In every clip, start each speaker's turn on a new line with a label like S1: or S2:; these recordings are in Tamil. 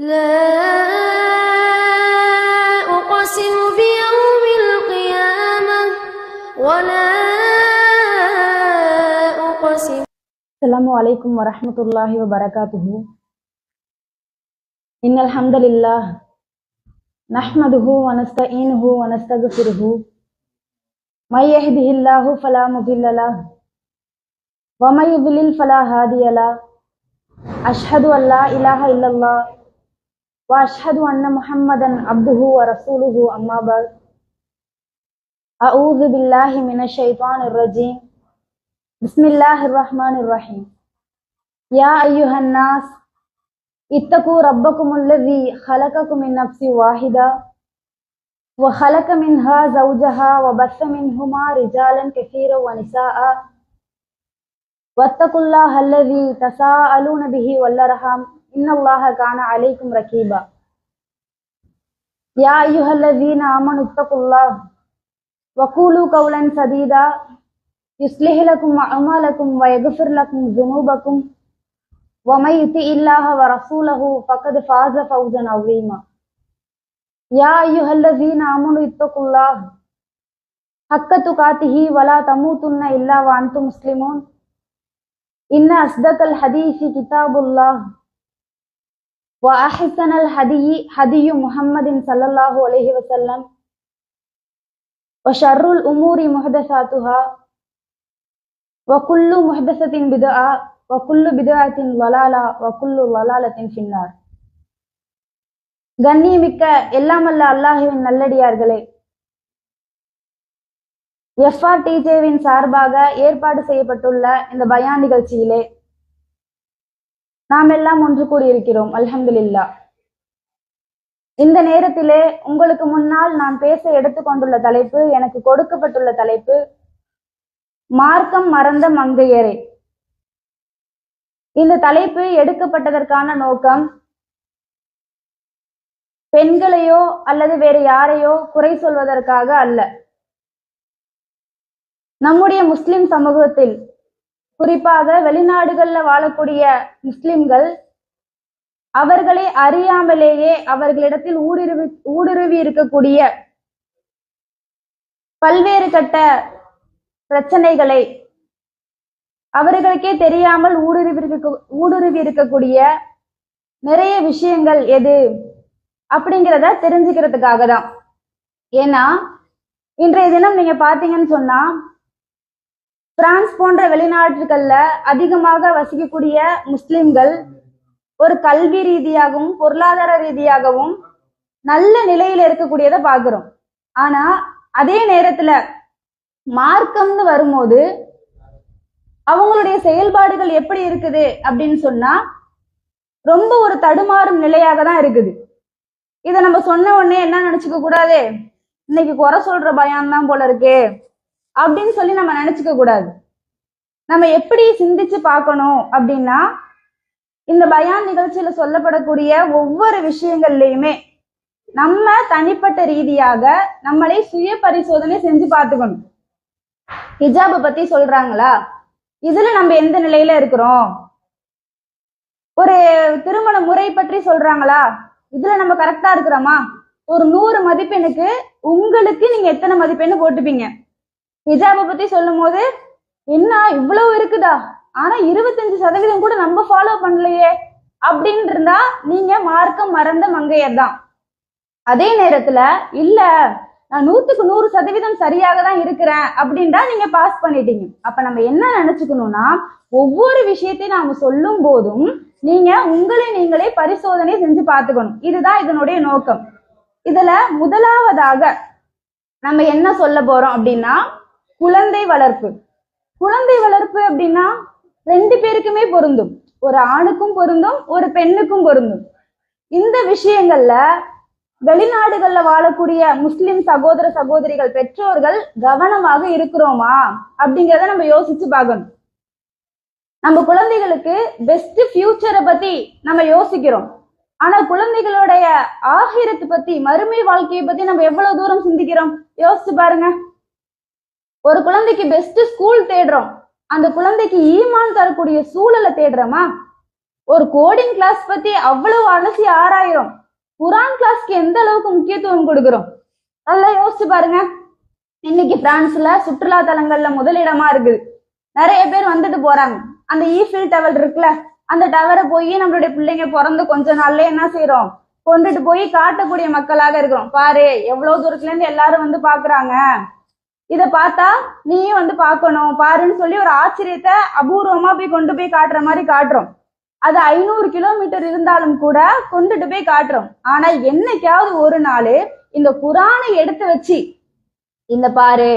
S1: لا أقسم بيوم القيامة ولا أقسم.
S2: السلام عليكم ورحمة الله وبركاته. إن الحمد لله نحمده ونستعينه ونستغفره. من يهده الله فلا مضل له ومن يضلل فلا هادي له. أشهد أن لا إله إلا الله وأشهد أن محمدا عبده ورسوله. أما بعد، أعوذ بالله من الشيطان الرجيم. بسم الله الرحمن الرحيم. يا أيها الناس اتقوا ربكم الذي خلقكم من نفس واحدة وخلق منها زوجها وبث منهما رجالا كثيرا ونساء واتقوا الله الذي تساءلون به والأرحام إن الله كان عليكم رقيبا. يا أيها الذين آمنوا اتقوا الله وقولوا قولا سديدا يصلح لكم أعمالكم ويغفر لكم ذنوبكم ومن يطع الله ورسوله فقد فاز فوزا عظيما. يا أيها الذين آمنوا اتقوا الله حق تقاته ولا تموتن إلا وأنتم مسلمون. إن أصدق الحديث كتاب الله وأحسن الهدي هدي محمد صلى الله عليه وسلم وشر الأمور محدثاتها وكل محدثة بدعة وكل بدعة ضلالة وكل ضلالة في النار. கண்ணியமிக்க எல்லாமல்ல அல்லாஹ்வின் நல்லடியார்களே, FRTJவின் சார்பாக ஏற்பாடு செய்யப்பட்டுள்ள இந்த பயான் நிகழ்ச்சியிலே நாம் எல்லாம் ஒன்று கூடியிருக்கிறோம். அல்ஹம்துலில்லாஹ். இந்த நேரத்திலே உங்களுக்கு முன்னால் நான் பேச எடுத்துக்கொண்டுள்ள தலைப்பு, எனக்கு கொடுக்கப்பட்டுள்ள தலைப்பு, மார்க்கம் மறந்த மங்கையரே. இந்த தலைப்பு எடுக்கப்பட்டதற்கான நோக்கம் பெண்களையோ அல்லது வேறு யாரையோ குறை சொல்வதற்காக அல்ல. நம்முடைய முஸ்லிம் சமூகத்தில், குறிப்பாக வெளிநாடுகள்ல வாழக்கூடிய முஸ்லிம்கள், அவர்களை அறியாமலேயே அவர்களிடத்தில் ஊடுருவி இருக்கக்கூடிய பல்வேறு கட்ட பிரச்சனைகளை அவர்களுக்கே தெரியாமல் ஊடுருவி இருக்கக்கூடிய நிறைய விஷயங்கள் எது அப்படிங்கிறத தெரிஞ்சுக்கிறதுக்காக தான். ஏன்னா இன்றைய தினம் நீங்க பாத்தீங்கன்னு சொன்னா, பிரான்ஸ் போன்ற வெளிநாட்டுகள்ல அதிகமாக வசிக்கக்கூடிய முஸ்லிம்கள் ஒரு கல்வி ரீதியாகவும் பொருளாதார ரீதியாகவும் நல்ல நிலையில இருக்கக்கூடியதை பார்க்கிறோம். ஆனா அதே நேரத்துல மார்க்கம்னு வரும்போது அவங்களுடைய செயல்பாடுகள் எப்படி இருக்குது அப்படின்னு சொன்னா ரொம்ப ஒரு தடுமாறும் நிலையாக தான் இருக்குது. இதை நம்ம சொன்ன உடனே என்ன நினைச்சுக்க கூடாது, இன்னைக்கு குறை சொல்ற பயம் தான் போல இருக்கே அப்படின்னு சொல்லி நம்ம நினைச்சுக்க கூடாது. நம்ம எப்படி சிந்திச்சு பார்க்கணும் அப்படின்னா, இந்த பயான் நிகழ்ச்சியில சொல்லப்படக்கூடிய ஒவ்வொரு விஷயங்கள்லயுமே நம்ம தனிப்பட்ட ரீதியாக நம்மளை சுய பரிசோதனை செஞ்சு பார்த்துக்கணும். ஹிஜாபை பத்தி சொல்றாங்களா, இதுல நம்ம எந்த நிலையில இருக்கிறோம்? ஒரு திருமண முறை பற்றி சொல்றாங்களா, இதுல நம்ம கரெக்டா இருக்கிறோமா? ஒரு 100 மதிப்பெண்ணுக்கு உங்களுக்கு நீங்க எத்தனை மதிப்பெண்ணு போட்டுப்பீங்க? ஹிஜாபை பத்தி சொல்லும் போது, என்ன இவ்வளவு இருக்குதா, ஆனா 25% கூட நம்ம ஃபாலோ பண்ணலையே அப்படின்னு இருந்தா நீங்க மார்க்கம் மறந்த மங்கையர் தான். அதே நேரத்துல இல்ல நான் 100க்கு 100% சரியாக தான் இருக்கிறேன் அப்படின்டா நீங்க பாஸ் பண்ணிட்டீங்க. அப்ப நம்ம என்ன நினைச்சுக்கணும்னா, ஒவ்வொரு விஷயத்தையும் நாம சொல்லும் போதும் நீங்க உங்களை நீங்களே பரிசோதனை செஞ்சு பார்த்துக்கணும். இதுதான் இதனுடைய நோக்கம். இதுல முதலாவதாக நம்ம என்ன சொல்ல போறோம் அப்படின்னா, குழந்தை வளர்ப்பு. குழந்தை வளர்ப்பு அப்படின்னா 2 பேருக்குமே பொருந்தும், ஒரு ஆணுக்கும் பொருந்தும் ஒரு பெண்ணுக்கும் பொருந்தும். இந்த விஷயங்கள்ல வெளிநாடுகள்ல வாழக்கூடிய முஸ்லிம் சகோதர சகோதரிகள் பெற்றோர்கள் கவனமாக இருக்கிறோமா அப்படிங்கிறத நம்ம யோசிச்சு பார்க்கணும். நம்ம குழந்தைகளுக்கு பெஸ்ட் ஃபியூச்சரை பத்தி நம்ம யோசிக்கிறோம், ஆனா குழந்தைகளுடைய ஆகிரத்தை பத்தி, மறுமை வாழ்க்கையை பத்தி நம்ம எவ்வளவு தூரம் சிந்திக்கிறோம் யோசிச்சு பாருங்க. ஒரு குழந்தைக்கு பெஸ்ட் ஸ்கூல் தேடுறோம், அந்த குழந்தைக்கு ஈமான் தரக்கூடிய சூழலை தேடுறோமா? ஒரு கோடிங் கிளாஸ் பத்தி அவ்வளவு அலசி ஆராயிரம். குரான் கிளாஸ்க்கு எந்த அளவுக்கு முக்கியத்துவம் கொடுக்கிறோம்? நல்லா யோசிச்சு பாருங்க. இன்னைக்கு பிரான்ஸ்ல சுற்றுலா தலங்கள்ல முதலிடமா இருக்குது. நிறைய பேர் வந்துட்டு போறாங்க. அந்த ஈஃபில் டவர் இருக்குல்ல, அந்த டவரை போய் நம்மளுடைய பிள்ளைங்க பிறந்து கொஞ்ச நாள்ல என்ன செய்யறோம், கொண்டுட்டு போய் காட்டக்கூடிய மக்களாக இருக்கிறோம். பாரு எவ்வளவு தூரத்துல இருந்து எல்லாரும் வந்து பாக்குறாங்க, இத பார்த்தா நீயும் வந்து பார்க்கணும் பாருன்னு சொல்லி ஒரு ஆச்சரியத்தை அபூர்வமா போய் கொண்டு போய் காட்டுற மாதிரி காட்டுறோம். அது 500 கிலோமீட்டர் இருந்தாலும் கூட கொண்டுட்டு போய் காட்டுறோம். ஆனா என்னைக்காவது ஒரு நாள் இந்த குரானை எடுத்து வச்சு, இந்த பாரு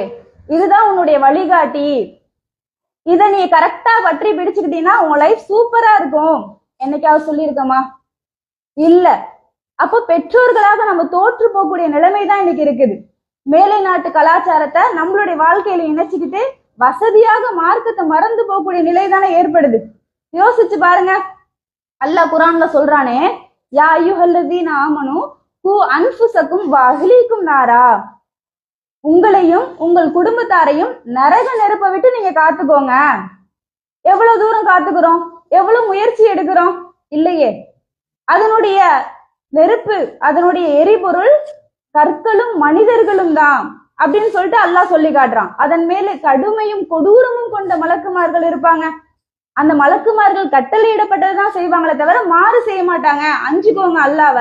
S2: இதுதான் உன்னுடைய வழிகாட்டி, இத நீ கரெக்டா பற்றி பிடிச்சுக்கிட்டீங்கன்னா உங்க லைஃப் சூப்பரா இருக்கும், என்னைக்காவது சொல்லியிருக்கோமா? இல்ல. அப்போ பெற்றோர்களாக நம்ம தோற்று போகக்கூடிய நிலைமைதான் இன்னைக்கு இருக்குது. மேலை நாட்டு கலாச்சாரத்தை நம்மளுடைய வாழ்க்கையில இணைச்சுக்கிட்டு வசதியாக மார்க்கத்தை மறந்து போகக்கூடிய நிலை தானே ஏற்படுது. யோசிச்சு பாருங்க. அல்லாஹ் குரான்ல சொல்றானே, யா அய்யுஹல்லதீன ஆமனு கூ அன்ஃபுஸக்கும் வ அஹ்லீக்கும் நாரா, உங்களையும் உங்கள் குடும்பத்தாரையும் நரக நெருப்பை விட்டு நீங்க காத்துக்கோங்க. எவ்வளவு தூரம் காத்துக்கிறோம்? எவ்வளவு முயற்சி எடுக்கிறோம்? இல்லையே. அதனுடைய நெருப்பு, அதனுடைய எரிபொருள் கற்களும் மனிதர்களும் தான் அப்படின்னு சொல்லிட்டு அல்லாஹ் சொல்லி காட்டுறான். அதன் மேல கடுமையும் கொடூரமும் கொண்ட மலக்குமார்கள் இருப்பாங்க. அந்த மலக்குமார்கள் கட்டளையிடப்பட்டதுதான் செய்வாங்களே தவிர மாறு செய்ய மாட்டாங்க. அஞ்சுக்கோங்க அல்லாவ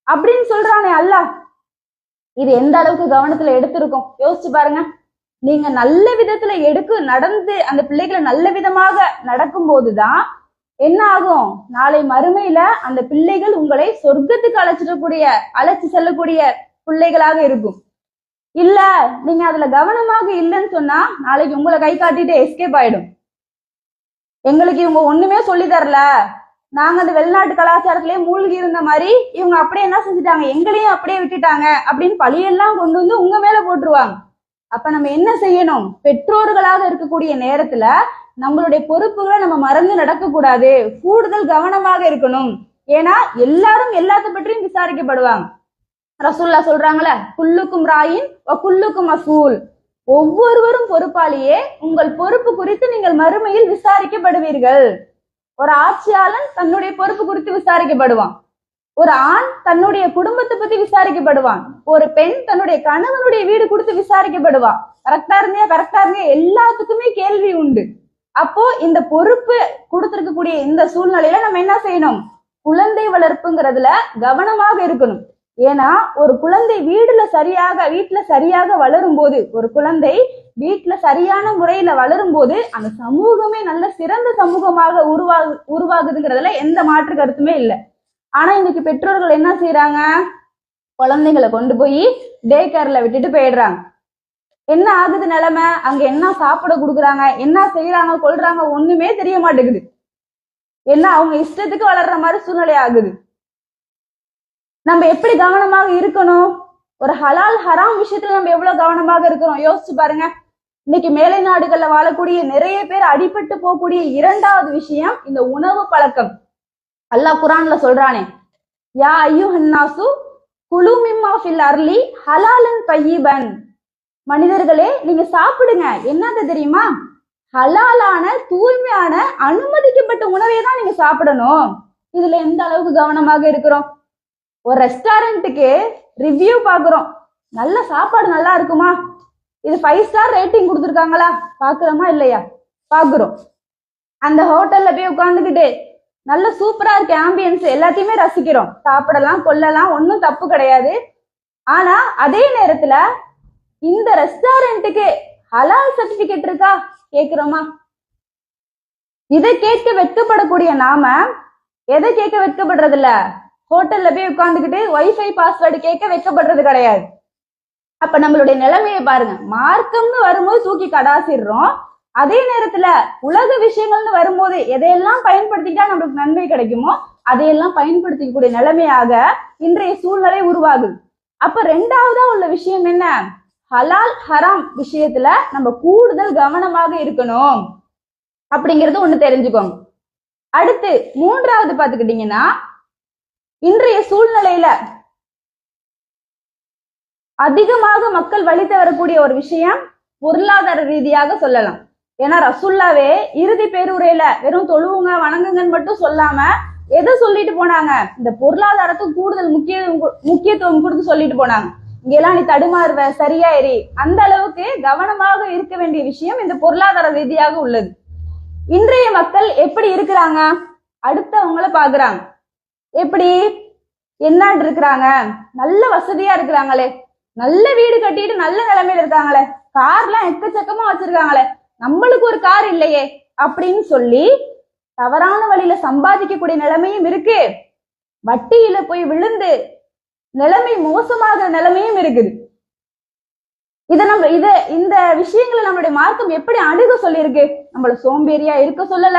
S2: அப்படின்னு சொல்றானே அல்லாஹ். இது எந்த அளவுக்கு கவனத்துல எடுத்திருக்கோம் யோசிச்சு பாருங்க. நீங்க நல்ல விதத்துல நடந்து அந்த பிள்ளைகளை நல்ல விதமாக நடக்கும் போதுதான் என்ன ஆகும், நாளை மறுமையில அந்த பிள்ளைகள் உங்களை சொர்க்கத்துக்கு அழைச்சு செல்லக்கூடிய பிள்ளைகளாக இருக்கும். இல்ல நீங்க அதுல கவனமாக இல்லைன்னு சொன்னா நாளைக்கு உங்களை கை காட்டிட்டு எஸ்கேப் ஆயிடும். எங்களுக்கு இவங்க ஒண்ணுமே சொல்லி தரல, நாங்க அந்த வெளிநாட்டு கலாச்சாரத்திலேயே மூழ்கி இருந்த மாதிரி இவங்க அப்படியே என்ன செஞ்சுட்டாங்க, எங்களையும் அப்படியே விட்டுட்டாங்க அப்படின்னு பழியெல்லாம் கொண்டு வந்து உங்க மேல போட்டுருவாங்க. அப்ப நம்ம என்ன செய்யணும்? பெற்றோர்களாக இருக்கக்கூடிய நேரத்துல நம்மளுடைய பொறுப்புகளை நம்ம மறந்து நடக்க கூடாது, கூடுதல் கவனமாக இருக்கணும். ஏன்னா எல்லாரும் எல்லாத்த பற்றியும் விசாரிக்கப்படுவாங்க. ரசூல்லா சொல்றாங்களே, குல்லுக்கும் ராயின் குல்லுக்கும் மசூல், ஒவ்வொருவரும் பொறுப்பாளியே, உங்கள் பொறுப்பு குறித்து நீங்கள் மறுமையில் விசாரிக்கப்படுவீர்கள். ஒரு ஆட்சியாளன் தன்னுடைய பொறுப்பு குறித்து விசாரிக்கப்படுவான். ஒரு ஆண் தன்னுடைய குடும்பத்தை பத்தி விசாரிக்கப்படுவான். ஒரு பெண் தன்னுடைய கணவனுடைய வீடு கொடுத்து விசாரிக்கப்படுவான். கரெக்டா இருந்தியா எல்லாத்துக்குமே கேள்வி உண்டு. அப்போ இந்த பொறுப்பு கொடுத்திருக்கக்கூடிய இந்த சூழ்நிலையில நம்ம என்ன செய்யணும்? குழந்தை வளர்ப்புங்கிறதுல கவனமாக இருக்கணும். ஏன்னா ஒரு குழந்தை வீட்டுல சரியாக வளரும் போது, ஒரு குழந்தை வீட்டுல சரியான முறையில வளரும் போது அந்த சமூகமே நல்ல சிறந்த சமூகமாக உருவாகுதுங்கிறதுல எந்த மாற்று கருத்துமே இல்லை. ஆனா இன்னைக்கு பெற்றோர்கள் என்ன செய்யறாங்க? குழந்தைங்களை கொண்டு போய் டே கேர்ல விட்டுட்டு போயிடுறாங்க. என்ன ஆகுது நிலைமை? அங்க என்ன சாப்பிட கொடுக்குறாங்க, என்ன செய்யறாங்க, கொள்றாங்க, ஒண்ணுமே தெரிய மாட்டேங்குது. என்ன அவங்க இஷ்டத்துக்கு வளர்ற மாதிரி சூழ்நிலை ஆகுது. நம்ம எப்படி கவனமாக இருக்கணும்? ஒரு ஹலால் ஹராம் விஷயத்துல நம்ம எவ்வளவு கவனமாக இருக்கிறோம் யோசிச்சு பாருங்க. இன்னைக்கு மேலை நாடுகள்ல வாழக்கூடிய நிறைய பேர் அடிபட்டு போகக்கூடிய இரண்டாவது விஷயம் இந்த உணவு பழக்கம். அல்லாஹ் குரான்ல சொல்றானே, யா அய்யுஹன்னாசு குலு மிம்மா ஃபில் அர்லி ஹலாலன் தய்யிபன், மனிதர்களே நீங்க சாப்பிடுங்க. என்னது தெரியுமா? ஹலாலான தூய்மையான அனுமதிக்கப்பட்ட உணவை தான் நீங்க சாப்பிடணும். இதுல எந்த அளவுக்கு கவனமாக இருக்கிறோம்? ஒரு ரெஸ்டாரண்ட்டுக்கு ரிவ்யூ பாக்குறோம், நல்ல சாப்பாடு நல்லா இருக்குமா, இது 5 ஸ்டார் ரேட்டிங் கொடுத்துருக்காங்களா, பாக்குறோமா இல்லையா? பாக்குறோம். அந்த ஹோட்டல்ல போய் உட்காந்துக்கிட்டு நல்ல சூப்பரா இருக்கு ஆம்பியன்ஸ், எல்லாத்தையுமே ரசிக்கிறோம், சாப்பிடலாம் கொள்ளலாம், ஒன்றும் தப்பு கிடையாது. ஆனா அதே நேரத்துல இந்த ரெஸ்டாரண்ட்டுக்கு ஹலால் சர்டிபிகேட் இருக்கா கேக்குறோமா? இதை கேட்க வெட்கப்படக்கூடிய நாம எதை கேட்க வெட்கப்படுறது இல்ல, ஹோட்டல்ல போய் உட்காந்துக்கிட்டு வைஃபை பாஸ்வேர்டு கேட்க வெட்கப்படுறது கிடையாது. அப்ப நம்மளுடைய நிலைமையை பாருங்க. மார்க்கம்னு வரும்போது தூக்கி கடாசிடுறோம், அதே நேரத்துல உலக விஷயங்கள்னு வரும்போது எதையெல்லாம் பயன்படுத்திக்கிட்டா நம்மளுக்கு நன்மை கிடைக்குமோ அதையெல்லாம் பயன்படுத்திக்கக்கூடிய நிலைமையாக இன்றைய சூழ்நிலை உருவாகுது. அப்ப ரெண்டாவதா உள்ள விஷயம் என்ன? ஹலால் ஹராம் விஷயத்துல நம்ம கூடுதல் கவனமாக இருக்கணும் அப்படிங்கிறது ஒண்ணு தெரிஞ்சுக்கோங்க. அடுத்து மூன்றாவது பாத்துக்கிட்டீங்கன்னா, இன்றைய சூழ்நிலையில அதிகமாக மக்கள் வழி தவறக்கூடிய ஒரு விஷயம் பொருளாதார ரீதியாக சொல்லலாம். ஏன்னா ரசூல்லாவே இறுதி பேருரையில வெறும் தொழுவுங்க வணங்குங்கன்னு மட்டும் சொல்லாம எதை சொல்லிட்டு போனாங்க, இந்த பொருளாதாரத்துக்கு கூடுதல் முக்கியத்துவம் கொடுத்து சொல்லிட்டு போனாங்க. இங்கெல்லாம் நீ தடுமாறுவ, சரியா எரி. அந்த அளவுக்கு கவனமாக இருக்க வேண்டிய விஷயம் இந்த பொருளாதார ரீதியாக உள்ளது. இன்றைய மக்கள் எப்படி இருக்கிறாங்க, அடுத்தவங்கள பாக்குறாங்க. எப்படி என்னாட்டு இருக்கிறாங்க, நல்ல வசதியா இருக்கிறாங்களே, நல்ல வீடு கட்டிட்டு நல்ல நிலைமையில இருக்காங்களே, கார்லாம் எக்கச்சக்கமா வச்சிருக்காங்களே, நம்மளுக்கு ஒரு கார் இல்லையே அப்படின்னு சொல்லி தவறான வழியில சம்பாதிக்கக்கூடிய நிலைமையும் இருக்கு. வட்டியில போய் விழுந்து நிலைமை மோசமாகிற நிலைமையும் இருக்குது. இந்த விஷயங்களை நம்மளுடைய மார்க்கம் எப்படி அணுக சொல்லியிருக்கு? நம்மள சோம்பேறியா இருக்க சொல்லல,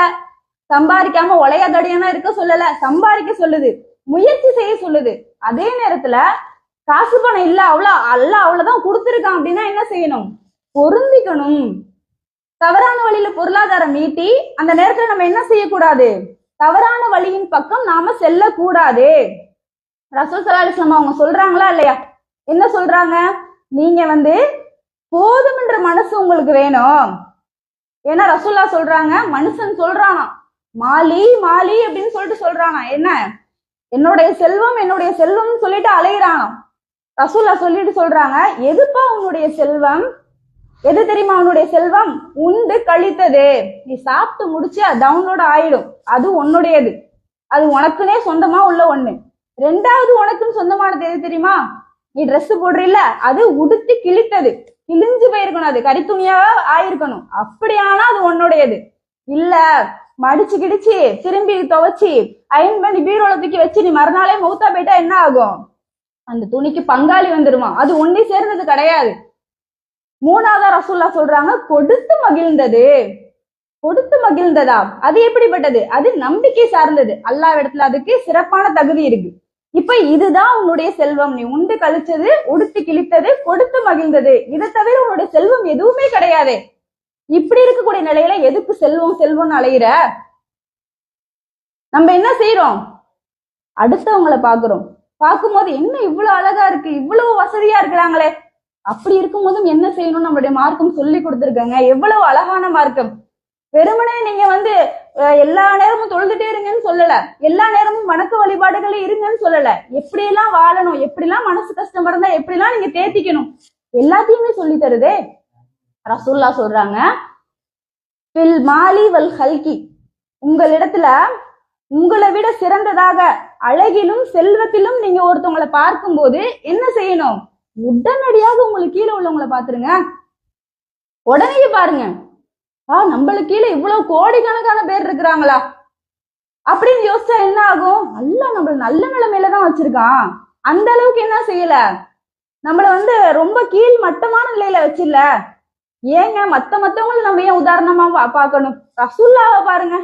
S2: சம்பாதிக்காம ஒளையாதடியானா இருக்க சொல்லல, சம்பாதிக்க சொல்லுது, முயற்சி செய்ய சொல்லுது. அதே நேரத்துல காசு பணம் இல்ல, அவ்வளவுதான் கொடுத்துருக்கான் அப்படின்னா என்ன செய்யணும்? பொருந்திக்கணும். தவறான வழியில பொருளாதாரம் ஈட்டி அந்த நேரத்துல நம்ம என்ன செய்யக்கூடாது? தவறான வழியின் பக்கம் நாம செல்லக்கூடாது. ரசூல் ஸல்லல்லாஹு அலைஹி வஸல்லம் அவங்க சொல்றாங்களா இல்லையா? என்ன சொல்றாங்க? நீங்க போதும்ன்ற மனசு உங்களுக்கு வேணும். ஏன்னா ரசூல்லா சொல்றாங்க, மனுஷன் சொல்றானா மாலி மாலி அப்படின்னு சொல்லிட்டு சொல்றானா, என்ன என்னுடைய செல்வம் சொல்லிட்டு அலையிறானா. ரசூல்லா சொல்லிட்டு சொல்றாங்க, எதுப்பா உன்னுடைய செல்வம்? எது தெரியுமா உன்னுடைய செல்வம்? உண்டு கழித்தது. நீ சாப்பிட்டு முடிச்சு அது டவுன்லோட் ஆயிடும், அது உன்னுடையது, அது உனக்குனே சொந்தமா உள்ள ஒண்ணு. ரெண்டாவது உனக்குன்னு சொந்தமானது எது தெரியுமா? நீ ட்ரெஸ் போடுறில்ல, அது உடுத்து கிழித்தது, கிழிஞ்சு போயிருக்கணும், அது கரித்துணியாவா ஆயிருக்கணும். அப்படியானா அது உன்னுடையது. இல்ல மடிச்சு கிடிச்சு திரும்பி துவைச்சு அயன் பண்ணி பீரோல தூக்கி வச்சு நீ மறுநாளே மௌத்தா போயிட்டா என்ன ஆகும்? அந்த துணிக்கு பங்காளி வந்துருமா, அது ஒன்னி சேர்ந்தது கிடையாது. மூணாவதா ரசூல்லா சொல்றாங்க, கொடுத்து மகிழ்ந்தது. கொடுத்து மகிழ்ந்ததா? அது எப்படிப்பட்டது? அது நம்பிக்கை சார்ந்தது. அல்லாஹ்விடத்துல அதுக்கு சிறப்பான தகுதி இருக்கு. இப்ப இதுதான் உன்னுடைய செல்வம். நீ உண்டு கழிச்சது, உடுத்து கிழித்தது, கொடுத்து மகிழ்ந்தது. இதை தவிர உன்னுடைய செல்வம் எதுவுமே கிடையாது. இப்படி இருக்கக்கூடிய நிலையில எதுக்கு செல்வம்னு அலையிற? நம்ம என்ன செய்யறோம்? அடுத்தவங்களை பாக்குறோம். பார்க்கும்போது என்ன இவ்வளவு அழகா இருக்கு, இவ்வளவு வசதியா இருக்கிறாங்களே, அப்படி இருக்கும்போதும் என்ன செய்யணும்? நம்மளுடைய மார்க்கம் சொல்லி கொடுத்துருக்காங்க. எவ்வளவு அழகான மார்க்கம். வெறுமனே நீங்க எல்லா நேரமும் தொழுதுட்டே இருங்கன்னு சொல்லல, எல்லா நேரமும் வணக்க வழிபாடுகளே இருங்கன்னு சொல்லல. எப்படியெல்லாம் வாழணும், எப்படிலாம் மனசு கஷ்டம் இருந்தா எப்படிலாம் நீங்க தேத்திக்கணும், எல்லாத்தையுமே சொல்லி தருதே. ரசூல்லா சொல்றாங்க, பில் மாலி வல் ஹல்கி, உங்களிடத்துல உங்களை விட சிறந்ததாக அழகிலும் செல்வத்திலும் நீங்க ஒருத்தவங்களை பார்க்கும்போது என்ன செய்யணும்? உடனடியாக உங்களுக்கு கீழே உள்ளவங்களை பாத்துருங்க. உடனே பாருங்க, நம்மளுக்கு கீழே இவ்வளவு கோடிக்கணக்கான பேர் இருக்கிறாங்களா அப்படின்னு யோசிச்சா என்ன ஆகும்? நம்மள நல்ல நிலைமையில தான் வச்சிருக்கான். அந்த அளவுக்கு என்ன செய்யல, நம்மள ரொம்ப கீழ் மட்டமான நிலையில வச்சில்ல. ஏங்க மத்தவங்களை நம்ம ஏன் உதாரணமா பார்க்கணும்? ரசூல்லாவை பாருங்க,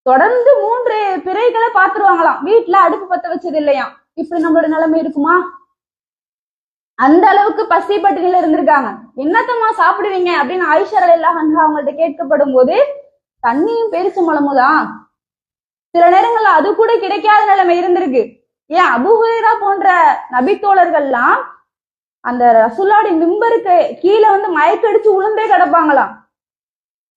S2: தொடர்ந்து 3 பிறைகளை பாத்துருவாங்களாம், வீட்டுல அடுப்பு பத்த வச்சது இல்லையா. இப்படி நம்மளோட நிலைமை இருக்குமா? அந்த அளவுக்கு பசி பட்டினில இருந்திருக்காங்க. என்னத்தம்மா சாப்பிடுவீங்க அப்படின்னு ஆயிஷா ரலியல்லாஹு அன்ஹா அவங்கள்ட்ட கேட்கப்படும் போது தண்ணியும் பேரிச்சம்பழமும் தான். சில நேரங்கள்ல அது கூட கிடைக்காத நிலைமை இருந்திருக்கு. ஏன் அபூ ஹுரைரா போன்ற நபித்தோழர்கள்லாம் அந்த ரசூலுல்லாஹி மிம்பருக்கு கீழே மயக்கடிச்சு உளுந்தே கிடப்பாங்களாம்.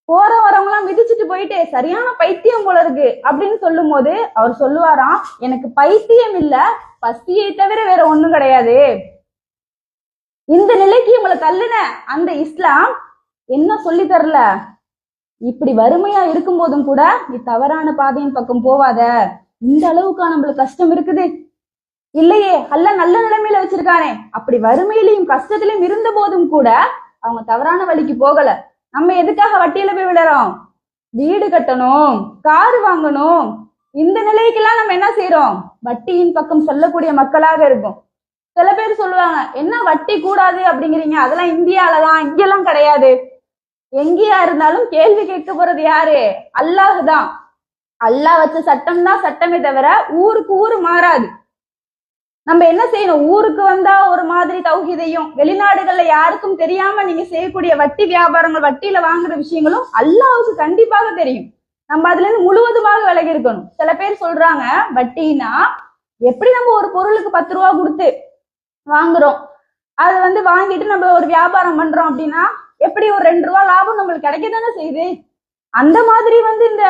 S2: போற வரவங்களாம் மிதிச்சுட்டு போயிட்டு சரியான பைத்தியம் போல இருக்கு அப்படின்னு சொல்லும் போது அவர் சொல்லுவாராம், எனக்கு பைத்தியம் இல்ல, பசியை தவிர வேற ஒண்ணும் கிடையாது. இந்த நிலைக்கு உங்களை தள்ளுன அந்த இஸ்லாம் என்ன சொல்லி தரல, இப்படி வறுமையா இருக்கும் போதும் கூட நீ தவறான பாதையின் பக்கம் போவாத. இந்த அளவுக்கா நம்மளுக்கு கஷ்டம் இருக்குது இல்லையே, அல்லாஹ் நல்ல நிலைமையில வச்சிருக்கானே. அப்படி வறுமையிலையும் கஷ்டத்திலையும் இருந்த போதும் கூட அவங்க தவறான வழிக்கு போகல. நம்ம எதுக்காக வட்டியில போய் விடுறோம்? வீடு கட்டணும், காரு வாங்கணும். இந்த நிலைக்கெல்லாம் நம்ம என்ன செய்யறோம்? வட்டியின் பக்கம் செல்லக்கூடிய மக்களாக இருக்கும். சில பேர் சொல்லுவாங்க, என்ன வட்டி கூடாது அப்படிங்கிறீங்க, அதெல்லாம் இந்தியாலதான், இங்கெல்லாம் கிடையாது. எங்கேயா இருந்தாலும் கேள்வி கேட்க போறது யாரு? அல்லாஹ் தான். அல்லாஹ் வச்ச சட்டம் தான் சட்டமே தவிர ஊருக்கு ஊரு மாறாது. நம்ம என்ன செய்யணும்? ஊருக்கு வந்தா ஒரு மாதிரி தௌஹீதையும், வெளிநாடுகள்ல யாருக்கும் தெரியாம நீங்க செய்யக்கூடிய வட்டி வியாபாரங்கள், வட்டியில வாங்குற விஷயங்களும் அல்லாஹ்வுக்கு கண்டிப்பாக தெரியும். நம்ம அதுல இருந்து முழுவதுமாக விலகி இருக்கணும். சில பேர் சொல்றாங்க, வட்டினா எப்படி நம்ம ஒரு பொருளுக்கு 10 ரூபா கொடுத்து வாங்குறோம், அது வாங்கிட்டு நம்ம ஒரு வியாபாரம் பண்றோம் அப்படின்னா எப்படி ஒரு 2 ரூபா லாபம் நம்மளுக்கு கிடைக்கதானே செய்யுது. அந்த மாதிரி வந்து இந்த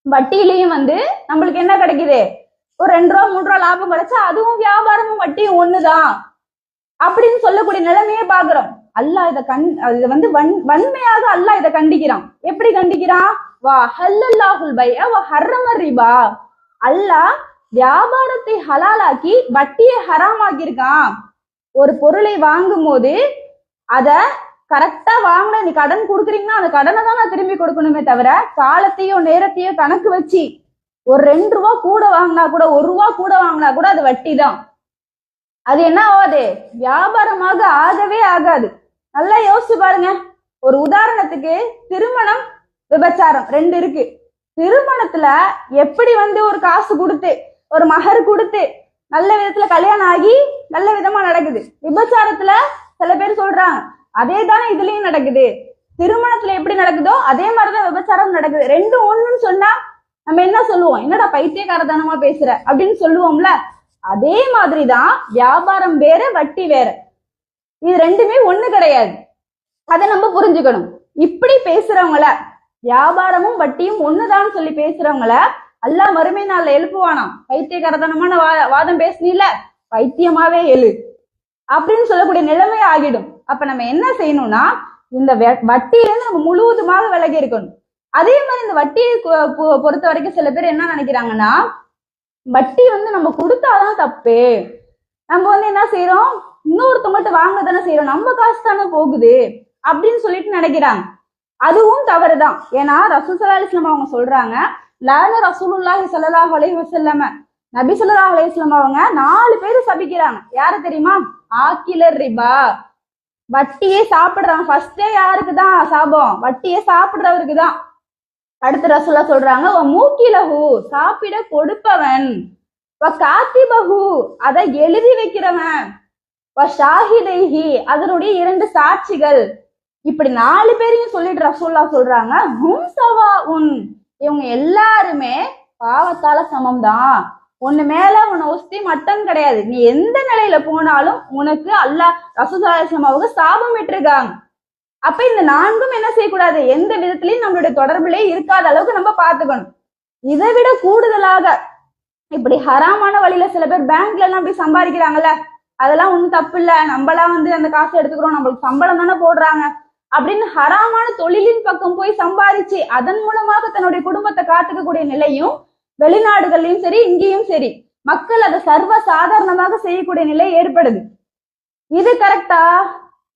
S2: வட்டியிலையும் வந்து நம்மளுக்கு என்ன கிடைக்குது, ஒரு 2 ரூபா 3 ரூபா லாபம் கிடைச்சா அதுவும் வியாபாரமும் வட்டியும் ஒண்ணுதான் அப்படின்னு சொல்லக்கூடிய நிலைமையே பாக்குறோம். அல்லாஹ் இதை வந்து வன்மையாக அல்லாஹ் இதை கண்டிக்கிறான். எப்படி கண்டிக்கிறான்? வா ஹல்லல்லாஹுல் பைஅ வ ஹர்ரம ரிபா. அல்லாஹ் வியாபாரத்தை ஹலாலாக்கி வட்டியை ஹராமாக்கி இருக்கான். ஒரு பொருளை வாங்கும் போது அத கரெக்டா வாங்கின, நீ கடன் கொடுக்குறீங்கன்னா அந்த கடனை தான் நான் திரும்பி கொடுக்கணுமே தவிர காலத்தையோ நேரத்தையோ கணக்கு வச்சு ஒரு 2 ரூபா கூட வாங்கினா கூட 1 ரூபா கூட வாங்கினா கூட அது வட்டி தான். அது என்ன ஆகாது, வியாபாரமாக ஆகவே ஆகாது. நல்லா யோசிச்சு பாருங்க. ஒரு உதாரணத்துக்கு திருமணம் விபச்சாரம் 2 இருக்கு. திருமணத்துல எப்படி வந்து ஒரு காசு கொடுத்து ஒரு மகர் கொடுத்து நல்ல விதத்துல கல்யாணம் ஆகி நல்ல விதமா நடக்குது. விபச்சாரத்துல சில பேர் சொல்றாங்க அதே தானே இதுலயும் நடக்குது. திருமணத்துல எப்படி நடக்குதோ அதே மாதிரிதான் விபச்சாரம் நடக்குது. 2 ஒண்ணுன்னு சொன்னா நம்ம என்ன சொல்லுவோம், என்னடா பைத்தியக்காரத்தனமா பேசுற அப்படின்னு சொல்லுவோம்ல. அதே மாதிரிதான் வியாபாரம் வேற வட்டி வேற. இது 2மே ஒண்ணு கிடையாது. அதை நம்ம புரிஞ்சுக்கணும். இப்படி பேசுறவங்கள, வியாபாரமும் வட்டியும் ஒண்ணுதான் சொல்லி பேசுறவங்கள அல்லாஹ் மறுமை நாள்ல எழுப்புவானாம். பைத்தியக்காரத்தனமான வாதம் பேசுனீல, பைத்தியமாவே எழு அப்படின்னு சொல்லக்கூடிய நிலைமை ஆகிடும். அப்ப நம்ம என்ன செய்யணும்னா இந்த வட்டியிலிருந்து நம்ம முழுவதுமாக விலகி இருக்கணும். அதே மாதிரி இந்த வட்டியை பொறுத்த வரைக்கும் சில பேர் என்ன நினைக்கிறாங்கன்னா, வட்டி வந்து நம்ம கொடுத்தாதான் தப்பு, நம்ம வந்து என்ன செய்யறோம், இன்னொருத்தவங்கள்ட்ட வாங்க தானே செய்யறோம், நம்ம காசு தானே போகுது அப்படின்னு சொல்லிட்டு நினைக்கிறாங்க. அதுவும் தவறுதான். ஏன்னா ரசூல் ஸல்லல்லாஹு அலைஹி வஸல்லம் அவங்க சொல்றாங்க, லான ரசூலுல்லாஹி ஸல்லல்லாஹு அலைஹி வஸல்லம், நபி ஸல்லல்லாஹு அலைஹி வஸல்லம் அவங்க 4 பேர் சபிக்கிறாங்க. யாரு தெரியுமா? ஆக்கிலர் ரிபா, வட்டியே சாப்பிடுறாங்க. ஃபர்ஸ்டே யாருக்கு தான் சாபம்? வட்டியே சாப்பிடுறவருக்கு தான். அடுத்து ரசூலா சொல்றாங்க, மூக்கிலஹு, சாப்பிட கொடுப்பவன், காத்திபஹு, அதை எழுதி வைக்கிறவன், ஷாஹிதைஹி, அதனுடைய 2 சாட்சிகள். இப்படி 4 பேரையும் சொல்லிட்டு ரசூல்லா சொல்றாங்க, ஹும் சவாஉன், இவங்க எல்லாருமே பாவத்தால சமம் தான். உன்னு மேல உன்னை ஒஸ்தி மட்டம் கிடையாது. நீ எந்த நிலையில போனாலும் உனக்கு அல்லாஹ் ரசூல் ஸல்லல்லாஹு அலைஹி வஸல்லம் அவங்க சாபம் விட்டுருக்காங்க. அப்ப இந்த 4ம் என்ன செய்யக்கூடாது, எந்த விதத்திலையும் நம்மளுடைய தொடர்புலே இருக்காத அளவுக்கு நம்ம பார்த்துக்கணும். இதை விட கூடுதலாக இப்படி ஹராமான வழியில சில பேர் பேங்க்ல எல்லாம் போய் சம்பாதிக்கிறாங்கல்ல, அதெல்லாம் ஒண்ணும் தப்பு இல்ல, நம்மளாம் வந்து அந்த காசை எடுத்துக்கிறோம், நம்மளுக்கு சம்பளம் தானே போடுறாங்க அப்படின்னு ஹராமான தொழிலின் பக்கம் போய் சம்பாதிச்சு அதன் மூலமாக தன்னுடைய குடும்பத்தை காத்துக்கக்கூடிய நிலையும் வெளிநாடுகள்லயும் சரி இங்கேயும் சரி மக்கள் அதை சர்வ சாதாரணமாக செய்யக்கூடிய நிலை ஏற்படுது. இது கரெக்டா?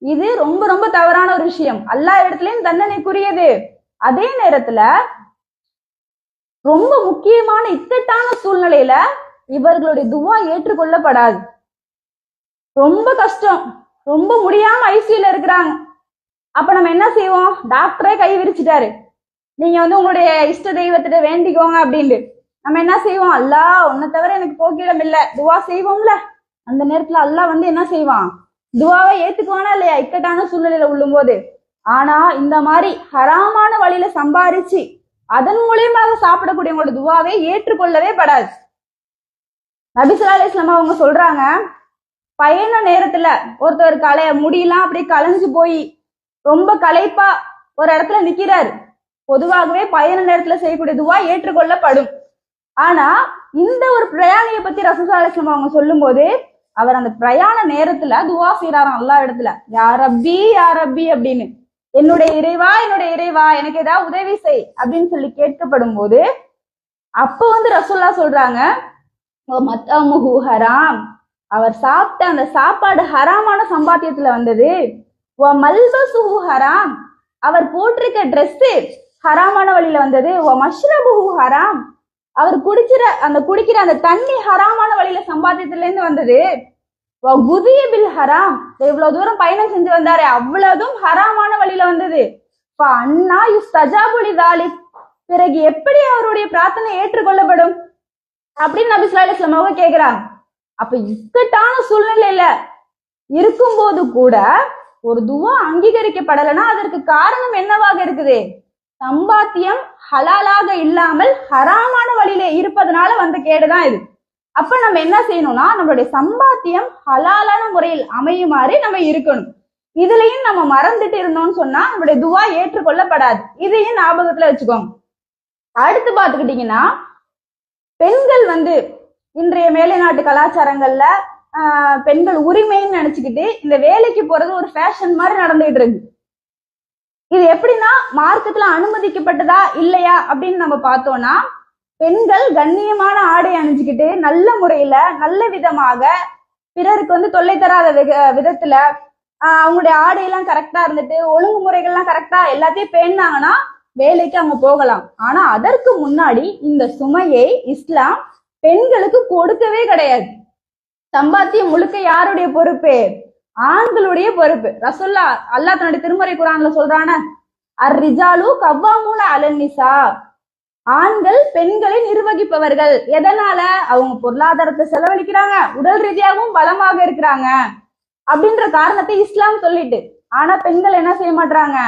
S2: இது ரொம்ப ரொம்ப தவறான ஒரு விஷயம். எல்லா இடத்துலயும் தண்டனைக்குரியது. அதே நேரத்துல ரொம்ப முக்கியமான இக்கட்டான சூழ்நிலையில இவர்களுடைய துவா ஏற்றுக்கொள்ளப்படாது. ரொம்ப கஷ்டம், ரொம்ப முடியாம ஐசியூல இருக்கிறாங்க. அப்ப நம்ம என்ன செய்வோம், டாக்டரே கை விரிச்சிட்டாரு, நீங்க வந்து உங்களுடைய இஷ்ட தெய்வத்திட்ட வேண்டிக்கோங்க அப்படின்னு நம்ம என்ன செய்வோம், அல்லாஹ் உன்னை தவிர எனக்கு போக்கிடம் இல்லை துவா செய்வோம்ல. அந்த நேரத்துல அல்லாஹ் வந்து என்ன செய்வான், துவாவை ஏத்துக்குவானா இல்லையா இக்கட்டான சூழ்நிலையில உள்ளும் போது. ஆனா இந்த மாதிரி ஹராமான வழியில சம்பாரிச்சு அதன் மூலியமாக சாப்பிடக்கூடியவங்களோட துவாவை ஏற்றுக்கொள்ளவே படாது. நபி ஸல்லல்லாஹு அலைஹி வஸல்லம் அவங்க சொல்றாங்க, பயண நேரத்துல ஒருத்தர் முடியெல்லாம் அப்படியே களைஞ்சு போய் ரொம்ப களைப்பா ஒரு இடத்துல நிக்கிறாரு. பொதுவாகவே பயண நேரத்துல செய்யக்கூடிய துவா ஏற்றுக்கொள்ளப்படும். ஆனா இந்த ஒரு பிரயாணியை பத்தி ரசூல் ஸல்லல்லாஹு அலைஹி வஸல்லம் அவங்க சொல்லும் போது அவர் அந்த பிரயாண நேரத்துல துவா செய்யறாராம் எல்லா இடத்துல, யா ரப்பி யா ரப்பி அப்படின்னு, என்னுடைய இறைவா என்னுடைய இறைவா எனக்கு ஏதாவது உதவி செய் அப்படின்னு சொல்லி கேட்கப்படும் போது அப்ப வந்து ரசூல்லா சொல்றாங்க, மத்தமுஹு ஹராம், அவர் சாப்பிட்ட அந்த சாப்பாடு ஹராமான சம்பாத்தியத்துல வந்தது. மல்பசுஹு ஹராம், அவர் போட்டிருக்க ட்ரெஸ் ஹராமான வழியில வந்தது. மஷ்ரபுஹு ஹராம், அவர் குடிக்கிற அந்த தண்ணி ஹராமான வழியில சம்பாத்தியத்துல இருந்து வந்தது. குதிய பில் ஹராம், இவ்வளவு தூரம் பயணம் செஞ்சு வந்தாரு அவ்வளவும் ஹராமான வழியில வந்தது. அண்ணா யுஸ்தஜாபுலி தாலிக், பிறகு எப்படி அவருடைய பிரார்த்தனை ஏற்றுக்கொள்ளப்படும் அப்படின்னு நபி ஸல்லல்லாஹு அலைஹி வஸல்லம் அவங்க கேக்குறாங்க. அப்ப இக்கட்டான சூழ்நிலையில இருக்கும்போது கூட ஒரு துவா அங்கீகரிக்கப்படலைன்னா அதற்கு காரணம் என்னவாக இருக்குது, சம்பாத்தியம் ஹலாலாக இல்லாமல் ஹராமான வழியில இருப்பதனால வந்த கேடுதான் இது. அப்ப நம்ம என்ன செய்யணும்னா நம்மளுடைய சம்பாத்தியம் ஹலாலான முறையில் அமையுமாறு நம்ம இருக்கணும். இதுலயும் நம்ம மறந்துட்டு இருந்தோம்னு சொன்னா நம்மளுடைய துவா ஏற்றுக்கொள்ளப்படாது. இதையும் ஞாபகத்துல வச்சுக்கோங்க. அடுத்து பாத்துக்கிட்டீங்கன்னா, பெண்கள் இன்றைய மேலை நாட்டு கலாச்சாரங்கள்ல பெண்கள் உரிமைன்னு நினைச்சுக்கிட்டு இந்த வேலைக்கு போறது ஒரு ஃபேஷன் மாதிரி நடந்துகிட்டு இருக்கு. இது எப்படின்னா, மார்க்கத்துல அனுமதிக்கப்பட்டதா இல்லையா அப்படின்னு நம்ம பார்த்தோம்னா, பெண்கள் கண்ணியமான ஆடை அணிஞ்சுக்கிட்டு நல்ல முறையில நல்ல விதமாக பிறருக்கு தொல்லை தராத விதத்துல அவங்களுடைய ஆடையெல்லாம் கரெக்டா இருந்துட்டு ஒழுங்குமுறைகள்லாம் கரெக்டா எல்லாத்தையும் பேணாங்கன்னா வேலைக்கு அவங்க போகலாம். ஆனா அதற்கு முன்னாடி இந்த சுமையை இஸ்லாம் பெண்களுக்கு கொடுக்கவே கிடையாது. சம்பாத்தியம் முழுக்க யாருடைய பொறுப்பு? ஆண்களுடைய பொறுப்பு. ரசூல்லா அல்லாஹ் தன்னுடைய திருமறை குர்ஆன்ல சொல்றான, அர்-ரிஜாலு கவ்வாமூன அலன் நிசா, ஆண்கள் பெண்களை நிர்வகிப்பவர்கள். எதனால? அவங்க பொருளாதாரத்தை செலவழிக்கிறாங்க, உடல் ரீதியாகவும் பலமாக இருக்கிறாங்க அப்படின்ற காரணத்தை இஸ்லாம் சொல்லிட்டு, ஆனா பெண்கள் என்ன செய்ய மாட்டாங்க?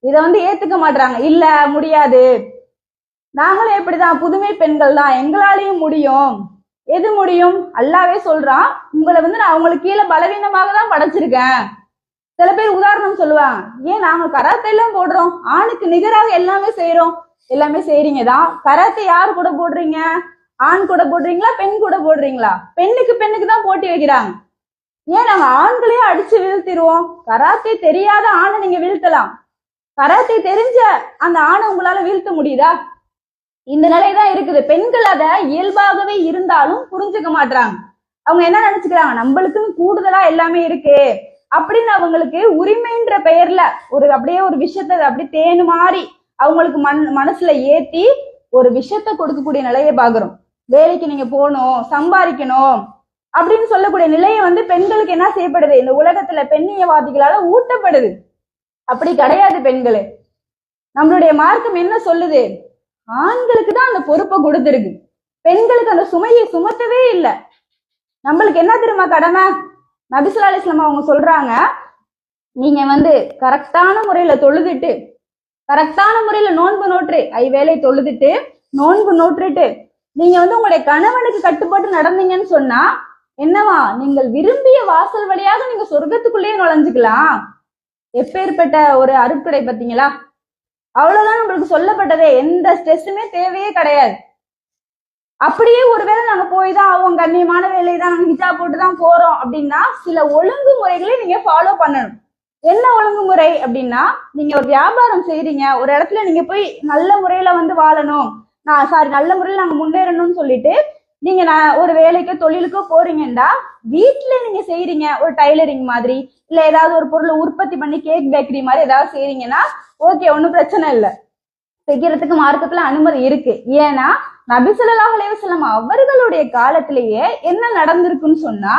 S2: இதை ஏத்துக்க மாட்டாங்க. இல்ல, முடியாது, நாங்களும் எப்படிதான் புதுமை பெண்கள் தான், எங்களாலையும் முடியும். எது முடியும்? அல்லாவே சொல்றான், உங்களை நான் அவங்களுக்கு கீழே பலவீனமாக தான் படைச்சிருக்கேன். சில பேர் உதாரணம் சொல்லுவாங்க, ஏன் நாங்க கராத்தே எல்லாம் போடுறோம், ஆணுக்கு நிகராக எல்லாமே செய்யறோம். எல்லாமே செய்றீங்க தான். கராத்தே யாரு கூட போடுறீங்க? ஆண் கூட போடுறீங்களா, பெண் கூட போடுறீங்களா? பெண்ணுக்கு தான் போட்டி வைக்கிறாங்க. ஏன் நாங்க ஆண்களையே அடிச்சு வீழ்த்திடுவோம்? கராத்தே தெரியாத ஆணை நீங்க வீழ்த்தலாம், கராத்தே தெரிஞ்ச அந்த ஆணை உங்களால வீழ்த்த முடியுதா? இந்த நிலைதான் இருக்குது. பெண்கள் அதை இயல்பாகவே இருந்தாலும் புரிஞ்சுக்க மாட்டாங்க. அவங்க என்ன நினைச்சுக்கிறாங்க, நம்மளுக்குன்னு கூடுதலா எல்லாமே இருக்கு அப்படின்னு அவங்களுக்கு உரிமைன்ற பெயர்ல அப்படியே ஒரு விஷயத்த அப்படியே தேனு மாறி அவங்களுக்கு மனசுல ஏத்தி ஒரு விஷயத்த கொடுக்கக்கூடிய நிலையை பாக்குறோம். வேலைக்கு நீங்க போகணும், சம்பாதிக்கணும் அப்படின்னு சொல்லக்கூடிய நிலையை பெண்களுக்கு என்ன செய்யப்படுது? இந்த உலகத்துல பெண்ணியவாதிகளால ஊட்டப்படுது. அப்படி கிடையாது பெண்களே. நம்மளுடைய மார்க்கம் என்ன சொல்லுது? ஆண்களுக்கு தான் அந்த பொறுப்பை கொடுத்துருக்கு, பெண்களுக்கு அந்த சுமையை சுமத்தவே இல்லை. நம்மளுக்கு என்ன தெரியுமா கடமை? நபி ஸல்லல்லாஹு அலைஹி வஸல்லம் அவங்க சொல்றாங்க, நீங்க கரெக்டான முறையில தொழுதுட்டு, கரெக்டான முறையில நோன்பு நோற்று, ஐவேளை தொழுதுட்டு நோன்பு நோற்றுட்டு நீங்க உங்களுடைய கணவனுக்கு கட்டுப்பட்டு நடந்தீங்கன்னு சொன்னா என்னவா? நீங்கள் விரும்பிய வாசல் வழியாக நீங்க சொர்க்கத்துக்குள்ளேயே நுழைஞ்சுக்கலாம். எப்பேற்பட்ட ஒரு அருட்கொடை பார்த்தீங்களா? அவ்வளவுதான் நம்மளுக்கு சொல்லப்பட்டதே. எந்த ஸ்ட்ரெஸ்ஸுமே தேவையே கிடையாது. அப்படியே ஒருவேளை நாங்க போய் தான் ஆகும், கண்ணியமான வேலையை தான் நாங்க ஹிஜாப் போட்டு தான் போறோம் அப்படின்னா சில ஒழுங்குமுறைகளை நீங்க ஃபாலோ பண்ணணும். என்ன ஒழுங்குமுறை அப்படின்னா, நீங்க ஒரு வியாபாரம் செய்றீங்க, ஒரு இடத்துல நீங்க போய் நல்ல முறையில வாழணும், நல்ல முறையில நாங்க முன்னேறணும்னு சொல்லிட்டு நீங்க ஒரு வேலைக்கோ தொழிலுக்கோ போறீங்கன்னா, வீட்டுல நீங்க செய்றீங்க ஒரு டைலரிங் மாதிரி, இல்ல ஏதாவது ஒரு பொருளை உற்பத்தி பண்ணி கேக் பேக்கரி மாதிரி ஏதாவது செய்றீங்கன்னா ஓகே, ஒன்றும் பிரச்சனை இல்லை, செய்யறதுக்கு மார்க்கத்துல அனுமதி இருக்கு. ஏன்னா நபி ஸல்லல்லாஹு அலைஹி வஸல்லம் அவர்களுடைய காலத்திலேயே என்ன நடந்திருக்குன்னு சொன்னா,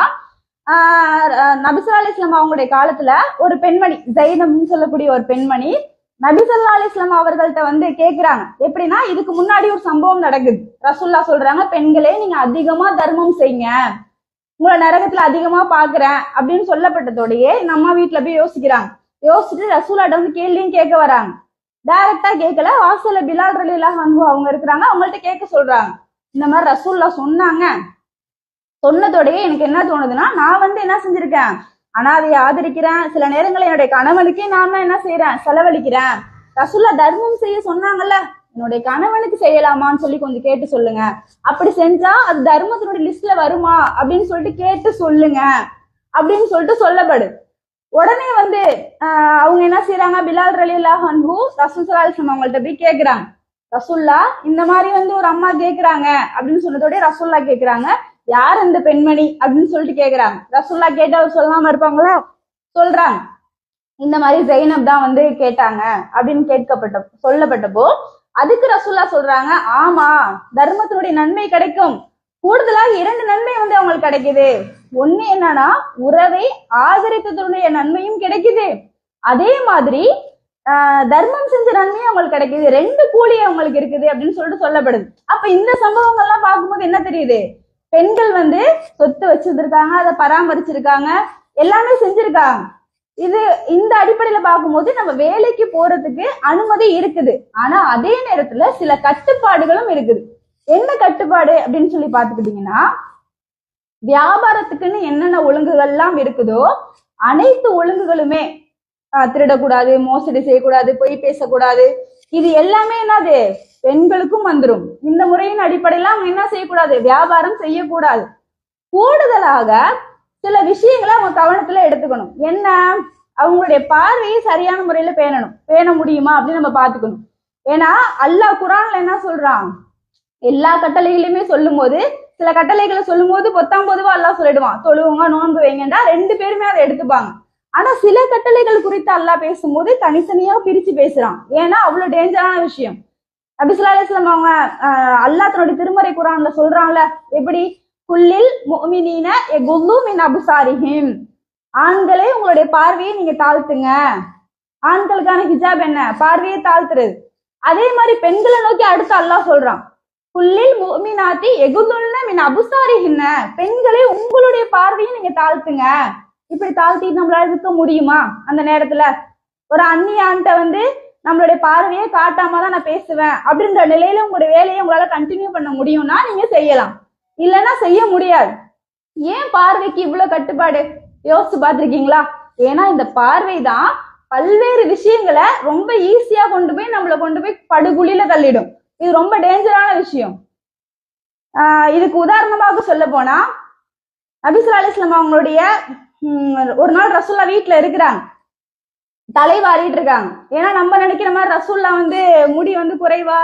S2: நபி ஸல்லல்லாஹு அலைஹி வஸல்லம் அவங்களுடைய காலத்துல ஒரு பெண்மணி, ஜைனப்னு சொல்லக்கூடிய ஒரு பெண்மணி நபி ஸல்லல்லாஹு அலைஹி வஸல்லம் அவர்கள்ட்ட கேக்குறாங்க. எப்படின்னா, இதுக்கு முன்னாடி ஒரு சம்பவம் நடக்குது. ரசூல்லா சொல்றாங்க, பெண்களே நீங்க அதிகமா தர்மம் செய்யுங்க, உங்களை நரகத்துல அதிகமா பாக்குறேன் அப்படின்னு சொல்லப்பட்டதோடயே நம்ம வீட்டுல போய் யோசிக்கிறாங்க. யோசிச்சுட்டு ரசூல்லாட்ட கேள்வியும் கேட்க வராங்க. டைரக்டா கேட்கல, வாசல்ல பிலால் ரலியல்லாஹு அன்ஹு அவங்க இருக்கிறாங்க, அவங்கள்ட்ட கேட்க சொல்றாங்க. இந்த மாதிரி ரசூல்லா சொன்னாங்க. சொன்னதோடயே எனக்கு என்ன தோணுதுன்னா, நான் என்ன செஞ்சிருக்கேன், அனாதையை ஆதரிக்கிறேன், சில நேரங்கள் என்னுடைய கணவனுக்கே நான் என்ன செய்யறேன், செலவழிக்கிறேன். ரசூல்லா தர்மம் செய்ய சொன்னாங்கல்ல, என்னுடைய கணவனுக்கு செய்யலாமான்னு சொல்லி கொஞ்சம் கேட்டு சொல்லுங்க, அப்படி செஞ்சா அது தர்மத்தினுடைய லிஸ்ட்ல வருமா அப்படின்னு சொல்லிட்டு கேட்டு சொல்லுங்க அப்படின்னு சொல்லிட்டு சொல்லப்படு. உடனே அவங்க என்ன செய்யறாங்க, பிலால் ரலியல்லாஹு அன்ஹு ரசூல் ஸல்லல்லாஹு அலைஹி வஸல்லம் அவங்கள்ட்ட போய் கேக்குறாங்க, ரசூல்லா இந்த மாதிரி ஒரு அம்மா கேக்குறாங்க அப்படின்னு சொன்னதோடய ரசூல்லா கேக்குறாங்க, யார் அந்த பெண்மணி அப்படின்னு சொல்லிட்டு கேக்குறாங்க. ரசூல்லா கேட்டா அவர் சொல்லாம இருப்பாங்களா? சொல்றாங்க, இந்த மாதிரி ஜைனப் தான் கேட்டாங்க அப்படின்னு சொல்லப்பட்டப்போ அதுக்கு ரசூல்லா சொல்றாங்க, ஆமா, தர்மத்தினுடைய நன்மை கிடைக்கும், கூடுதலாக 2 நன்மை அவங்களுக்கு கிடைக்குது. ஒண்ணு என்னன்னா, உறவை ஆதரித்ததுடைய நன்மையும் கிடைக்குது, அதே மாதிரி தர்மம் செஞ்ச நன்மையும் அவங்களுக்கு கிடைக்குது, 2 கூலி அவங்களுக்கு இருக்குது அப்படின்னு சொல்லிட்டு சொல்லப்படுது. அப்ப இந்த சம்பவங்கள்லாம் பார்க்கும்போது என்ன தெரியுது, பெண்கள் சொத்து வச்சிருந்திருக்காங்க, அதை பராமரிச்சிருக்காங்க, எல்லாமே செஞ்சிருக்காங்க. இந்த அடிப்படையில பார்க்கும்போது நம்ம வேலைக்கு போறதுக்கு அனுமதி இருக்குது. ஆனா அதே நேரத்துல சில கட்டுப்பாடுகளும் இருக்குது. என்ன கட்டுப்பாடு அப்படின்னு சொல்லி பாத்துக்கிட்டீங்கன்னா, வியாபாரத்துக்குன்னு என்னென்ன ஒழுங்குகள் எல்லாம் இருக்குதோ அனைத்து ஒழுங்குகளுமே திருடக்கூடாது, மோசடி செய்யக்கூடாது, பொய் பேசக்கூடாது, இது எல்லாமே என்னது பெண்களுக்கும் வந்துடும். இந்த முறையின் அடிப்படையில அவங்க என்ன செய்யக்கூடாது, வியாபாரம் செய்யக்கூடாது. கூடுதலாக சில விஷயங்களை அவங்க கவனத்துல எடுத்துக்கணும். என்ன, அவங்களுடைய பார்வையை சரியான முறையில பேண முடியுமா அப்படின்னு நம்ம பாத்துக்கணும். ஏன்னா அல்லாஹ் குர்ஆன்ல என்ன சொல்றான், எல்லா கட்டளைகளையுமே சொல்லும் போது சில கட்டளைகளை சொல்லும் போது பொத்தாம் அல்லாஹ் சொல்லிடுவான், தொழுவுங்க நோன்பு வைங்கண்டா 2 பேருமே அதை எடுத்துப்பாங்க. ஆனா சில கட்டளைகள் குறித்து அல்லாஹ் பேசும்போது தனித்தனியா பிரிச்சு பேசுறான். ஏன்னா அவ்வளவு டேஞ்சரான விஷயம். நபி ஸல்லல்லாஹு அலைஹி வஸல்லம் அவங்க அல்லாஹ் தன்னுடைய திருமறை குர்ஆன்ல சொல்றாங்கல்ல, எப்படி, குல்லில் முஃமினீன யகுல்லு மின் அப்சாரிஹிம், ஆண்களே உங்களுடைய பார்வையை நீங்க தாழ்த்துங்க. ஆண்களுக்கான ஹிஜாப் என்ன, பார்வையை தாழ்த்துறது. அதே மாதிரி பெண்களை நோக்கி அடுத்து அல்லாஹ் சொல்றான், குல்லில் முஃமினாத்தி யகுல்லுன மின் அப்சாரிஹின்ன, பெண்களே உங்களுடைய பார்வையை நீங்க தாழ்த்துங்க. இப்படி தாழ்த்திட்டு நம்மளால இருக்க முடியுமா? அந்த நேரத்துல ஒரு அந்நிய ஆண்ட நம்மளுடைய பார்வையை காட்டாம தான் நான் பேசுவேன் அப்படின்ற நிலையில உங்களுடைய வேலையை உங்களால கண்டினியூ பண்ண முடியும்னா நீங்க செய்யலாம், இல்லைன்னா செய்ய முடியாது. ஏன் பார்வைக்கு இவ்வளவு கட்டுப்பாடு யோசிச்சு பார்த்திருக்கீங்களா? ஏன்னா இந்த பார்வை தான் பல்வேறு விஷயங்களை ரொம்ப ஈஸியா நம்மளை கொண்டு போய் படுகுழியில தள்ளிடும். இது ரொம்ப டேஞ்சரான விஷயம். இதுக்கு உதாரணமாக சொல்ல போனா, நபி ஸல்லல்லாஹு அலைஹி வஸல்லம் அவங்களுடைய ஒரு நாள் ரசூல்லா வீட்டுல இருக்கிறாங்க, தலைவாரிட்டு இருக்காங்க. ஏன்னா நம்ம நினைக்கிற மாதிரி ரசூல்லா முடி குறைவா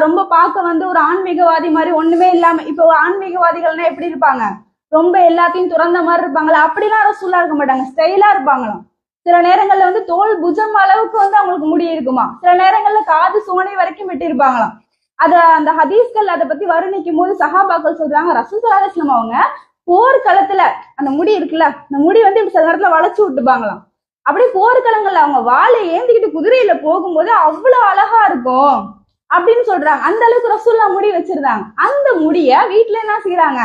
S2: ரொம்ப பார்க்க ஒரு ஆன்மீகவாதி மாதிரி ஒண்ணுமே இல்லாம, இப்போ ஆன்மீகவாதிகள்னா எப்படி இருப்பாங்க, ரொம்ப எல்லாத்தையும் துறந்த மாதிரி இருப்பாங்களா, அப்படிலாம் ரசூல்லா இருக்க மாட்டாங்க, ஸ்டைலா இருப்பாங்களாம். சில நேரங்கள்ல தோல் புஜம் அளவுக்கு அவங்களுக்கு முடி இருக்குமா, சில நேரங்கள்ல காது சோனை வரைக்கும் வெட்டியிருப்பாங்களாம். அந்த ஹதீஸ்கள் அதை பத்தி வர்ணிக்கும் போது சஹாபாக்கள் சொல்றாங்க, ரசூல் ஸல்லல்லாஹு அலைஹி வஸல்லம் அவங்க போர்க்களத்துல அந்த முடி இருக்குல்ல, அந்த முடி இப்படி சில நேரத்துல வளைச்சு விட்டுப்பாங்களாம். அப்படியே போர்க்களங்கள்ல அவங்க வாழை ஏந்திக்கிட்டு குதிரையில போகும்போது அவ்வளவு அழகா இருக்கும் அப்படின்னு சொல்றாங்க. அந்த அளவுக்கு ரசூல்லா முடி வச்சிருந்தாங்க. அந்த முடிய வீட்டுல என்ன செய்யறாங்க,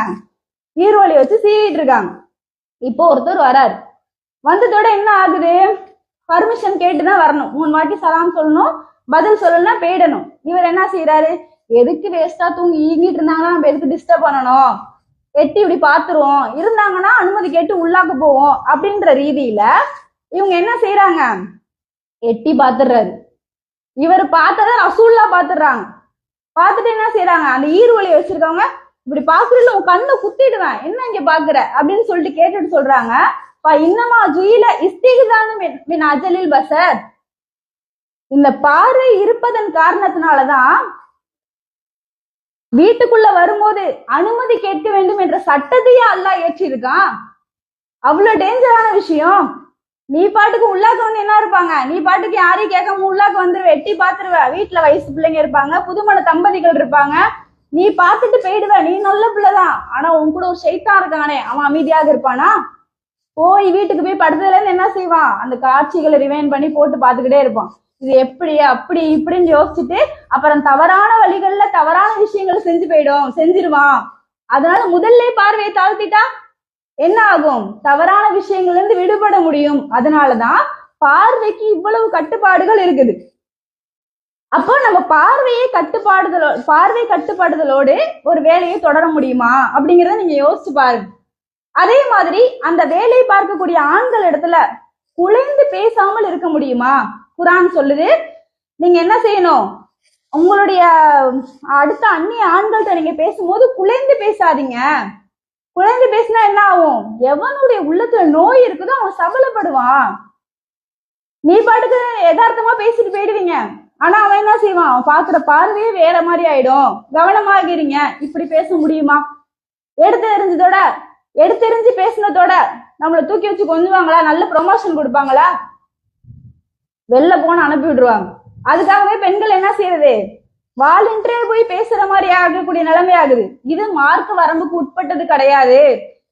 S2: ஈரோலி வச்சு சீவிட்டு இருக்காங்க. இப்போ ஒருத்தர் வராரு, வந்ததோட என்ன ஆகுது, பர்மிஷன் கேட்டுதான் வரணும், 3 வாட்டி சலாம் சொல்லணும், பதில் சொல்லணும்னா போயிடணும். இவர் என்ன செய்யறாரு, எதுக்கு வேஸ்டா தூங்கி ஈங்கிட்டு இருந்தாங்கன்னா நம்ம எதுக்கு டிஸ்டர்ப் பண்ணணும், எட்டி இப்படி பாத்துருவோம், இருந்தாங்கன்னா அனுமதி கேட்டு உள்ளாக்க போவோம் அப்படின்ற ரீதியில இவங்க என்ன செய்யறாங்க, எட்டி பாத்துடுறாரு. இவர் பார்த்தத ரசூல்லா பாத்துடுறாங்க. பார்த்துட்டு என்ன செய்யறாங்க, அந்த ஈர்வொலியை வச்சிருக்கவங்க, இப்படி பாக்குறதுல உன் கண்ணை குத்திடுவேன், என்ன இங்க பாக்குற அப்படின்னு சொல்லிட்டு கேட்டுட்டு சொல்றாங்க, இன்னமா ஜுயில இஸ்திஹ்சானு மின் அஜலில் பஸர், இந்த பார்வை இருப்பதன் காரணத்தினாலதான் வீட்டுக்குள்ள வரும்போது அனுமதி கேட்க வேண்டும் என்ற சட்டத்தையே அல்லாஹ் ஏற்றிருக்கான். அவ்வளவு டேஞ்சரான விஷயம். நீ பாட்டுக்கு உள்ளாக்க என்ன இருப்பாங்க, நீ பாட்டுக்கு யாரையும் கேட்காம உள்ளாக்க வந்துருவ, எட்டி பாத்துருவ, வீட்டுல வயசு பிள்ளைங்க இருப்பாங்க, புதுமண தம்பதிகள் இருப்பாங்க, நீ பாத்துட்டு போயிடுவ, நீ நல்ல பிள்ளைதான். ஆனா உன் கூட ஒரு ஷைத்தான் இருக்கானே, அவன் அமைதியாக இருப்பானா? போய் வீட்டுக்கு போய் படுத்ததுல இருந்து என்ன செய்வான், அந்த காட்சிகளை ரிவைண்ட் பண்ணி போட்டு பாத்துக்கிட்டே இருப்பான். இது எப்படி அப்படி இப்படின்னு யோசிச்சுட்டு அப்புறம் தவறான வழிகள்ல தவறான விஷயங்களை செஞ்சிருவான். அதனால முதல்ல பார்வையை தாழ்த்திட்டா என்ன ஆகும், தவறான விஷயங்கள்ல இருந்து விடுபட முடியும். அதனாலதான் பார்வைக்கு இவ்வளவு கட்டுப்பாடுகள் இருக்குது. அப்போ நம்ம பார்வை கட்டுப்பாடுதலோடு ஒரு வேலையை தொடர முடியுமா அப்படிங்கிறத நீங்க யோசிச்சு பாருங்க. அதே மாதிரி அந்த வேலை பார்க்கக்கூடிய ஆண்கள் இடத்துல குலைந்து பேசாமல் இருக்க முடியுமா? குர்ஆன் சொல்லுது, நீங்க என்ன செய்யணும், உங்களுடைய அடுத்த அந்நிய ஆண்கள்கிட்ட நீங்க பேசும்போது குலைந்து பேசாதீங்க. குலைந்து பேசினா என்ன ஆகும், எவனுடைய உள்ளத்துல நோய் இருக்குதோ அவன் சபலப்படுவான். நீ பாட்டுக்கு யதார்த்தமா பேசிட்டு போயிடுவீங்க, ஆனா அவன் என்ன செய்வான், அவன் பாக்குற பார்வையே வேற மாதிரி ஆயிடும். கவனமாகிறீங்க. இப்படி பேச முடியுமா? எடுத்தெறிஞ்சு பேசினதோட நம்மளை தூக்கி வச்சு கொஞ்சுவாங்களா, நல்ல ப்ரொமோஷன் கொடுப்பாங்களா? வெளில போன அனுப்பி விடுவாங்க. அதுக்காகவே பெண்கள் என்ன செய்யறது, வாலண்டியரா போய் பேசுற மாதிரி ஆகக்கூடிய நிலைமை ஆகுது. இது மார்க்க வரம்புக்கு உட்பட்டது கிடையாது.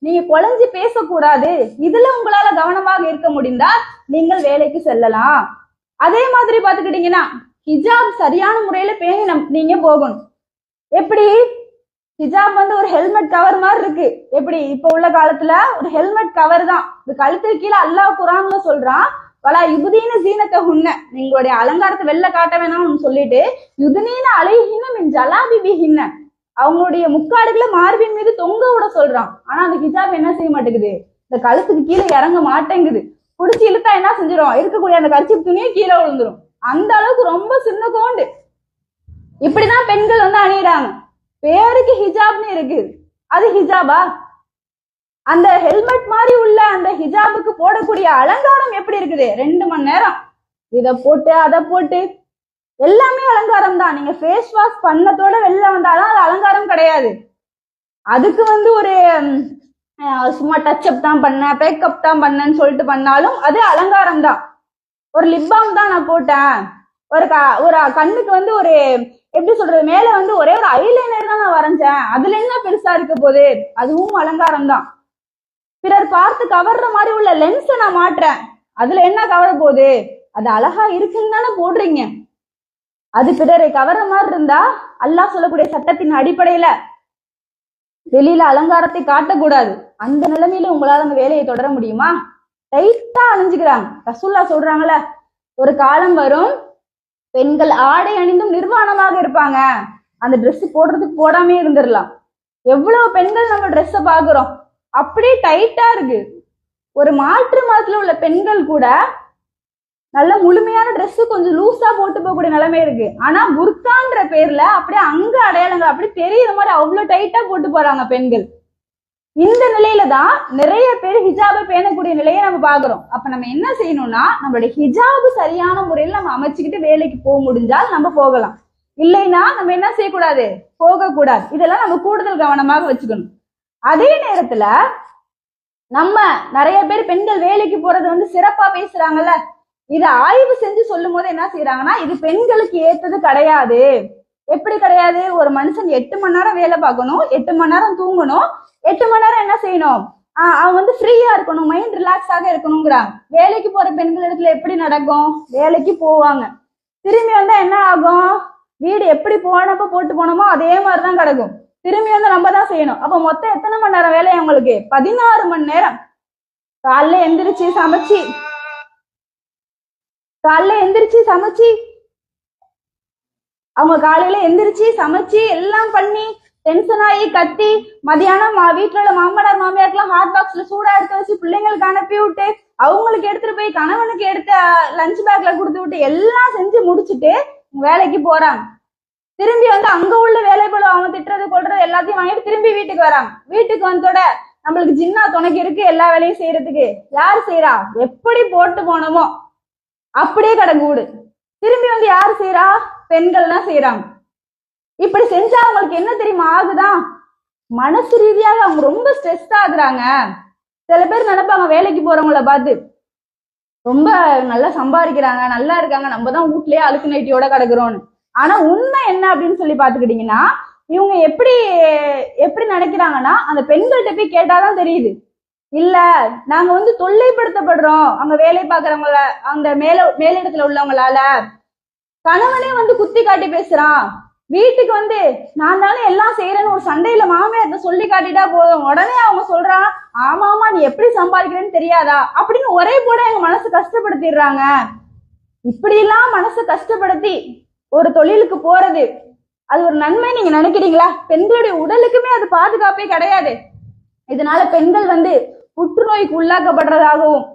S2: நீங்க குழஞ்சு பேசக்கூடாது. இதுல உங்களால கவனமாக இருக்க முடிந்தா நீங்கள் வேலைக்கு செல்லலாம். அதே மாதிரி பாத்துக்கிட்டீங்கன்னா ஹிஜாப் சரியான முறையில பேணி நீங்க போகணும். எப்படி, ஹிஜாப் ஒரு ஹெல்மெட் கவர் மாதிரி இருக்கு. எப்படி இப்ப உள்ள காலத்துல ஒரு ஹெல்மெட் கவர் தான். இந்த கழுத்துக்கு கீழே அல்லாஹ் குர்ஆன்ல சொல்றான், வலா யுபதீன ஸீனத்தஹுன்ன, நீங்களுடைய அலங்காரத்தை வெளில காட்ட வேணாம்னு சொல்லிட்டு யுதனீன அலைஹின்ன மின் ஜலாபிபிஹின்ன, அவங்களுடைய முக்காடுகளை மார்பின் மீது தொங்க விட சொல்றான். ஆனா அந்த ஹிஜாப் என்ன செய்ய மாட்டேங்குது, இந்த கழுத்துக்கு கீழே இறங்க மாட்டேங்குது. புடிச்சு இழுத்தா என்ன செஞ்சிடும், இருக்கக்கூடிய அந்த கர்ச்சீப் துணியும் கீழே விழுந்துரும். அந்த அளவுக்கு ரொம்ப சின்ன கோண்டு. இப்படிதான் பெண்கள் வந்து அணியிறாங்க. பேருக்கு ஹிஜாப்னு இருக்கு, அது ஹிஜாபா? அந்த ஹெல்மெட் மாதிரி உள்ள அந்த ஹிஜாபுக்கு போடக்கூடிய அலங்காரம் எப்படி இருக்குது? 2 மணி நேரம் இத போட்டு அதை போட்டு, எல்லாமே அலங்காரம் தான். நீங்க ஃபேஸ் வாஷ் பண்ணத்தோட வெளில வந்தாலும் அது அலங்காரம் கிடையாது. அதுக்கு வந்து ஒரு சும்மா டச் அப் தான் பண்ண, பேக்கப் தான் பண்ணேன்னு சொல்லிட்டு பண்ணாலும் அது அலங்காரம் தான். ஒரு லிப் பாம் தான் நான் போட்டேன், ஒரு கண்ணுக்கு வந்து ஒரு எப்படி சொல்றது, மேல வந்து ஒரே ஒரு ஐலைனர் தான் நான் வரைஞ்சேன், அதுல என்ன பெருசா இருக்க போகுது, அதுவும் அலங்காரம் தான். பிறர் பார்த்து கவர்ற மாதிரி உள்ள லென்ஸை நான் மாட்டுறேன், அதுல என்ன கவர போகுது, அது அழகா இருக்குன்னு தானே போடுறீங்க. அது பிறரை கவர்ற மாதிரி இருந்தா அல்லாஹ் சொல்லக்கூடிய சட்டத்தின் அடிப்படையில வெளியில அலங்காரத்தை காட்டக்கூடாது. அந்த நிலைமையில உங்களால அந்த வேலையை தொடர முடியுமா? டைட்டா அணிஞ்சுக்கிறாங்க. ரசூலுல்லாஹ் சொல்றாங்கல்ல, ஒரு காலம் வரும் பெண்கள் ஆடை அணிந்தும் நிர்வாணமாக இருப்பாங்க, அந்த ட்ரெஸ் போடுறதுக்கு போடாமே இருந்துடலாம். எவ்வளவு பெண்கள் நம்ம ட்ரெஸ்ஸை பாக்குறோம், அப்படியே டைட்டா இருக்கு. ஒரு மாற்று மதத்துல உள்ள பெண்கள் கூட நல்ல முழுமையான ட்ரெஸ் கொஞ்சம் லூஸா போட்டு போகக்கூடிய நிலைமை இருக்கு. ஆனா புர்கான்ற பேர்ல அப்படியே அங்க அடையாளங்கள் அப்படி தெரியுற மாதிரி அவ்வளவு டைட்டா போட்டு போறாங்க பெண்கள். இந்த நிலையில தான் நிறைய பேர் ஹிஜாபை பேணக்கூடிய நிலையை நம்ம பாக்குறோம். அப்ப நம்ம என்ன செய்யணும்னா, நம்மளுடைய ஹிஜாபு சரியான முறையில் நம்ம அமைச்சுக்கிட்டு வேலைக்கு போக முடிஞ்சால் நம்ம போகலாம், இல்லைன்னா நம்ம என்ன செய்யக்கூடாது, போகக்கூடாது. இதெல்லாம் நம்ம கூடுதல் கவனமாக வச்சுக்கணும். அதே நேரத்துல நம்ம நிறைய பேர் பெண்கள் வேலைக்கு போறது வந்து சிறப்பா பேசுறாங்கல்ல, இதை ஆய்வு செஞ்சு சொல்லும் போது என்ன செய்யறாங்கன்னா, இது பெண்களுக்கு ஏத்தது கிடையாது. எப்படி கிடையாது? ஒரு மனுஷன் 8 மணி நேரம் வேலை பார்க்கணும், 8 மணி நேரம் தூங்கணும், 8 மணி நேரம் என்ன செய்யணும், அவன் வந்து ஃப்ரீயா இருக்கணும், மைண்ட் ரிலாக்ஸாக இருக்கணுங்கிறாங்க. வேலைக்கு போற பெண்கள் இடத்துல எப்படி நடக்கும்? வேலைக்கு போவாங்க, திரும்பி வந்தா என்ன ஆகும், வீடு எப்படி போனப்ப போட்டு போனோமோ அதே மாதிரிதான் கிடக்கும். திரும்பி வந்து நம்ம தான் செய்யணும். அப்ப மொத்தம் எத்தனை மணி நேரம் வேலை அவங்களுக்கு? 16 மணி நேரம். காலைல எந்திரிச்சு சமைச்சு அவங்க காலையில எந்திரிச்சு சமைச்சு எல்லாம் பண்ணி டென்ஷன் ஆகி கத்தி, மதியானம் வீட்டுல உள்ள மாமனார் மாமியாருக்கெல்லாம் ஹாட் பாக்ஸ்ல சூடா எடுத்து வச்சு பிள்ளைங்களுக்கு அனுப்பி விட்டு, அவங்களுக்கு எடுத்துட்டு போய் கணவனுக்கு எடுத்து லஞ்ச் பேக்ல கொடுத்து விட்டு எல்லாம் செஞ்சு முடிச்சுட்டு வேலைக்கு போறாங்க. திரும்பி வந்து அங்க உள்ள வேலை போல அவங்க திட்டுறது கொள்றது எல்லாத்தையும் வாங்கிட்டு திரும்பி வீட்டுக்கு வராங்க. வீட்டுக்கு வந்தோட நம்மளுக்கு ஜின்னா துணைக்கு இருக்கு எல்லா வேலையும் செய்யறதுக்கு. யாரு செய்யறா? எப்படி போட்டு போனோமோ அப்படியே கிடங்கு விடு. திரும்பி வந்து யாரு செய்யறா? பெண்கள் தான் செய்யறாங்க. இப்படி செஞ்சா அவங்களுக்கு என்ன தெரியுமா ஆகுதான், மனசு ரீதியாக அவங்க ரொம்ப ஸ்ட்ரெஸ் ஆகுறாங்க. சில பேர் நினைப்பாங்க வேலைக்கு போறவங்கள பார்த்து, ரொம்ப நல்லா சம்பாதிக்கிறாங்க, நல்லா இருக்காங்க, நம்ம தான் வீட்லயே அழுக்கு நைட்டியோட கிடக்குறோம்னு. ஆனா உண்மை என்ன அப்படின்னு சொல்லி பாத்துக்கிட்டீங்கன்னா, இவங்க எப்படி நினைக்கிறாங்கன்னா, அந்த பெண்கள்கிட்ட போய் கேட்டாதான் தெரியுது, இல்ல நாங்க வந்து தொல்லைப்படுத்தப்படுறோம் அங்க வேலை பாக்குறவங்கள, அந்த மேலிடத்துல உள்ளவங்களால. கணவனே வந்து குத்தி காட்டி பேசுறான், வீட்டுக்கு வந்து நான் தானே எல்லாம் செய்யறேன்னு ஒரு சண்டையில மாமியார்ட்ட சொல்லி காட்டிட்டா போதும், உடனே அவங்க சொல்றான், ஆமா ஆமா நீ எப்படி சம்பாதிக்கிறேன்னு தெரியாதா அப்படின்னு ஒரே போட எங்க மனசு கஷ்டப்படுத்திடுறாங்க. இப்படி எல்லாம் மனசை கஷ்டப்படுத்தி ஒரு தொழிலுக்கு போறது அது ஒரு நன்மை நீங்க நினைக்கிறீங்களா? பெண்களுடைய உடலுக்குமே அது பாதுகாப்பே கிடையாது. இதனால பெண்கள் வந்து புற்றுநோய்க்கு உள்ளாக்கப்படுறதாகவும்,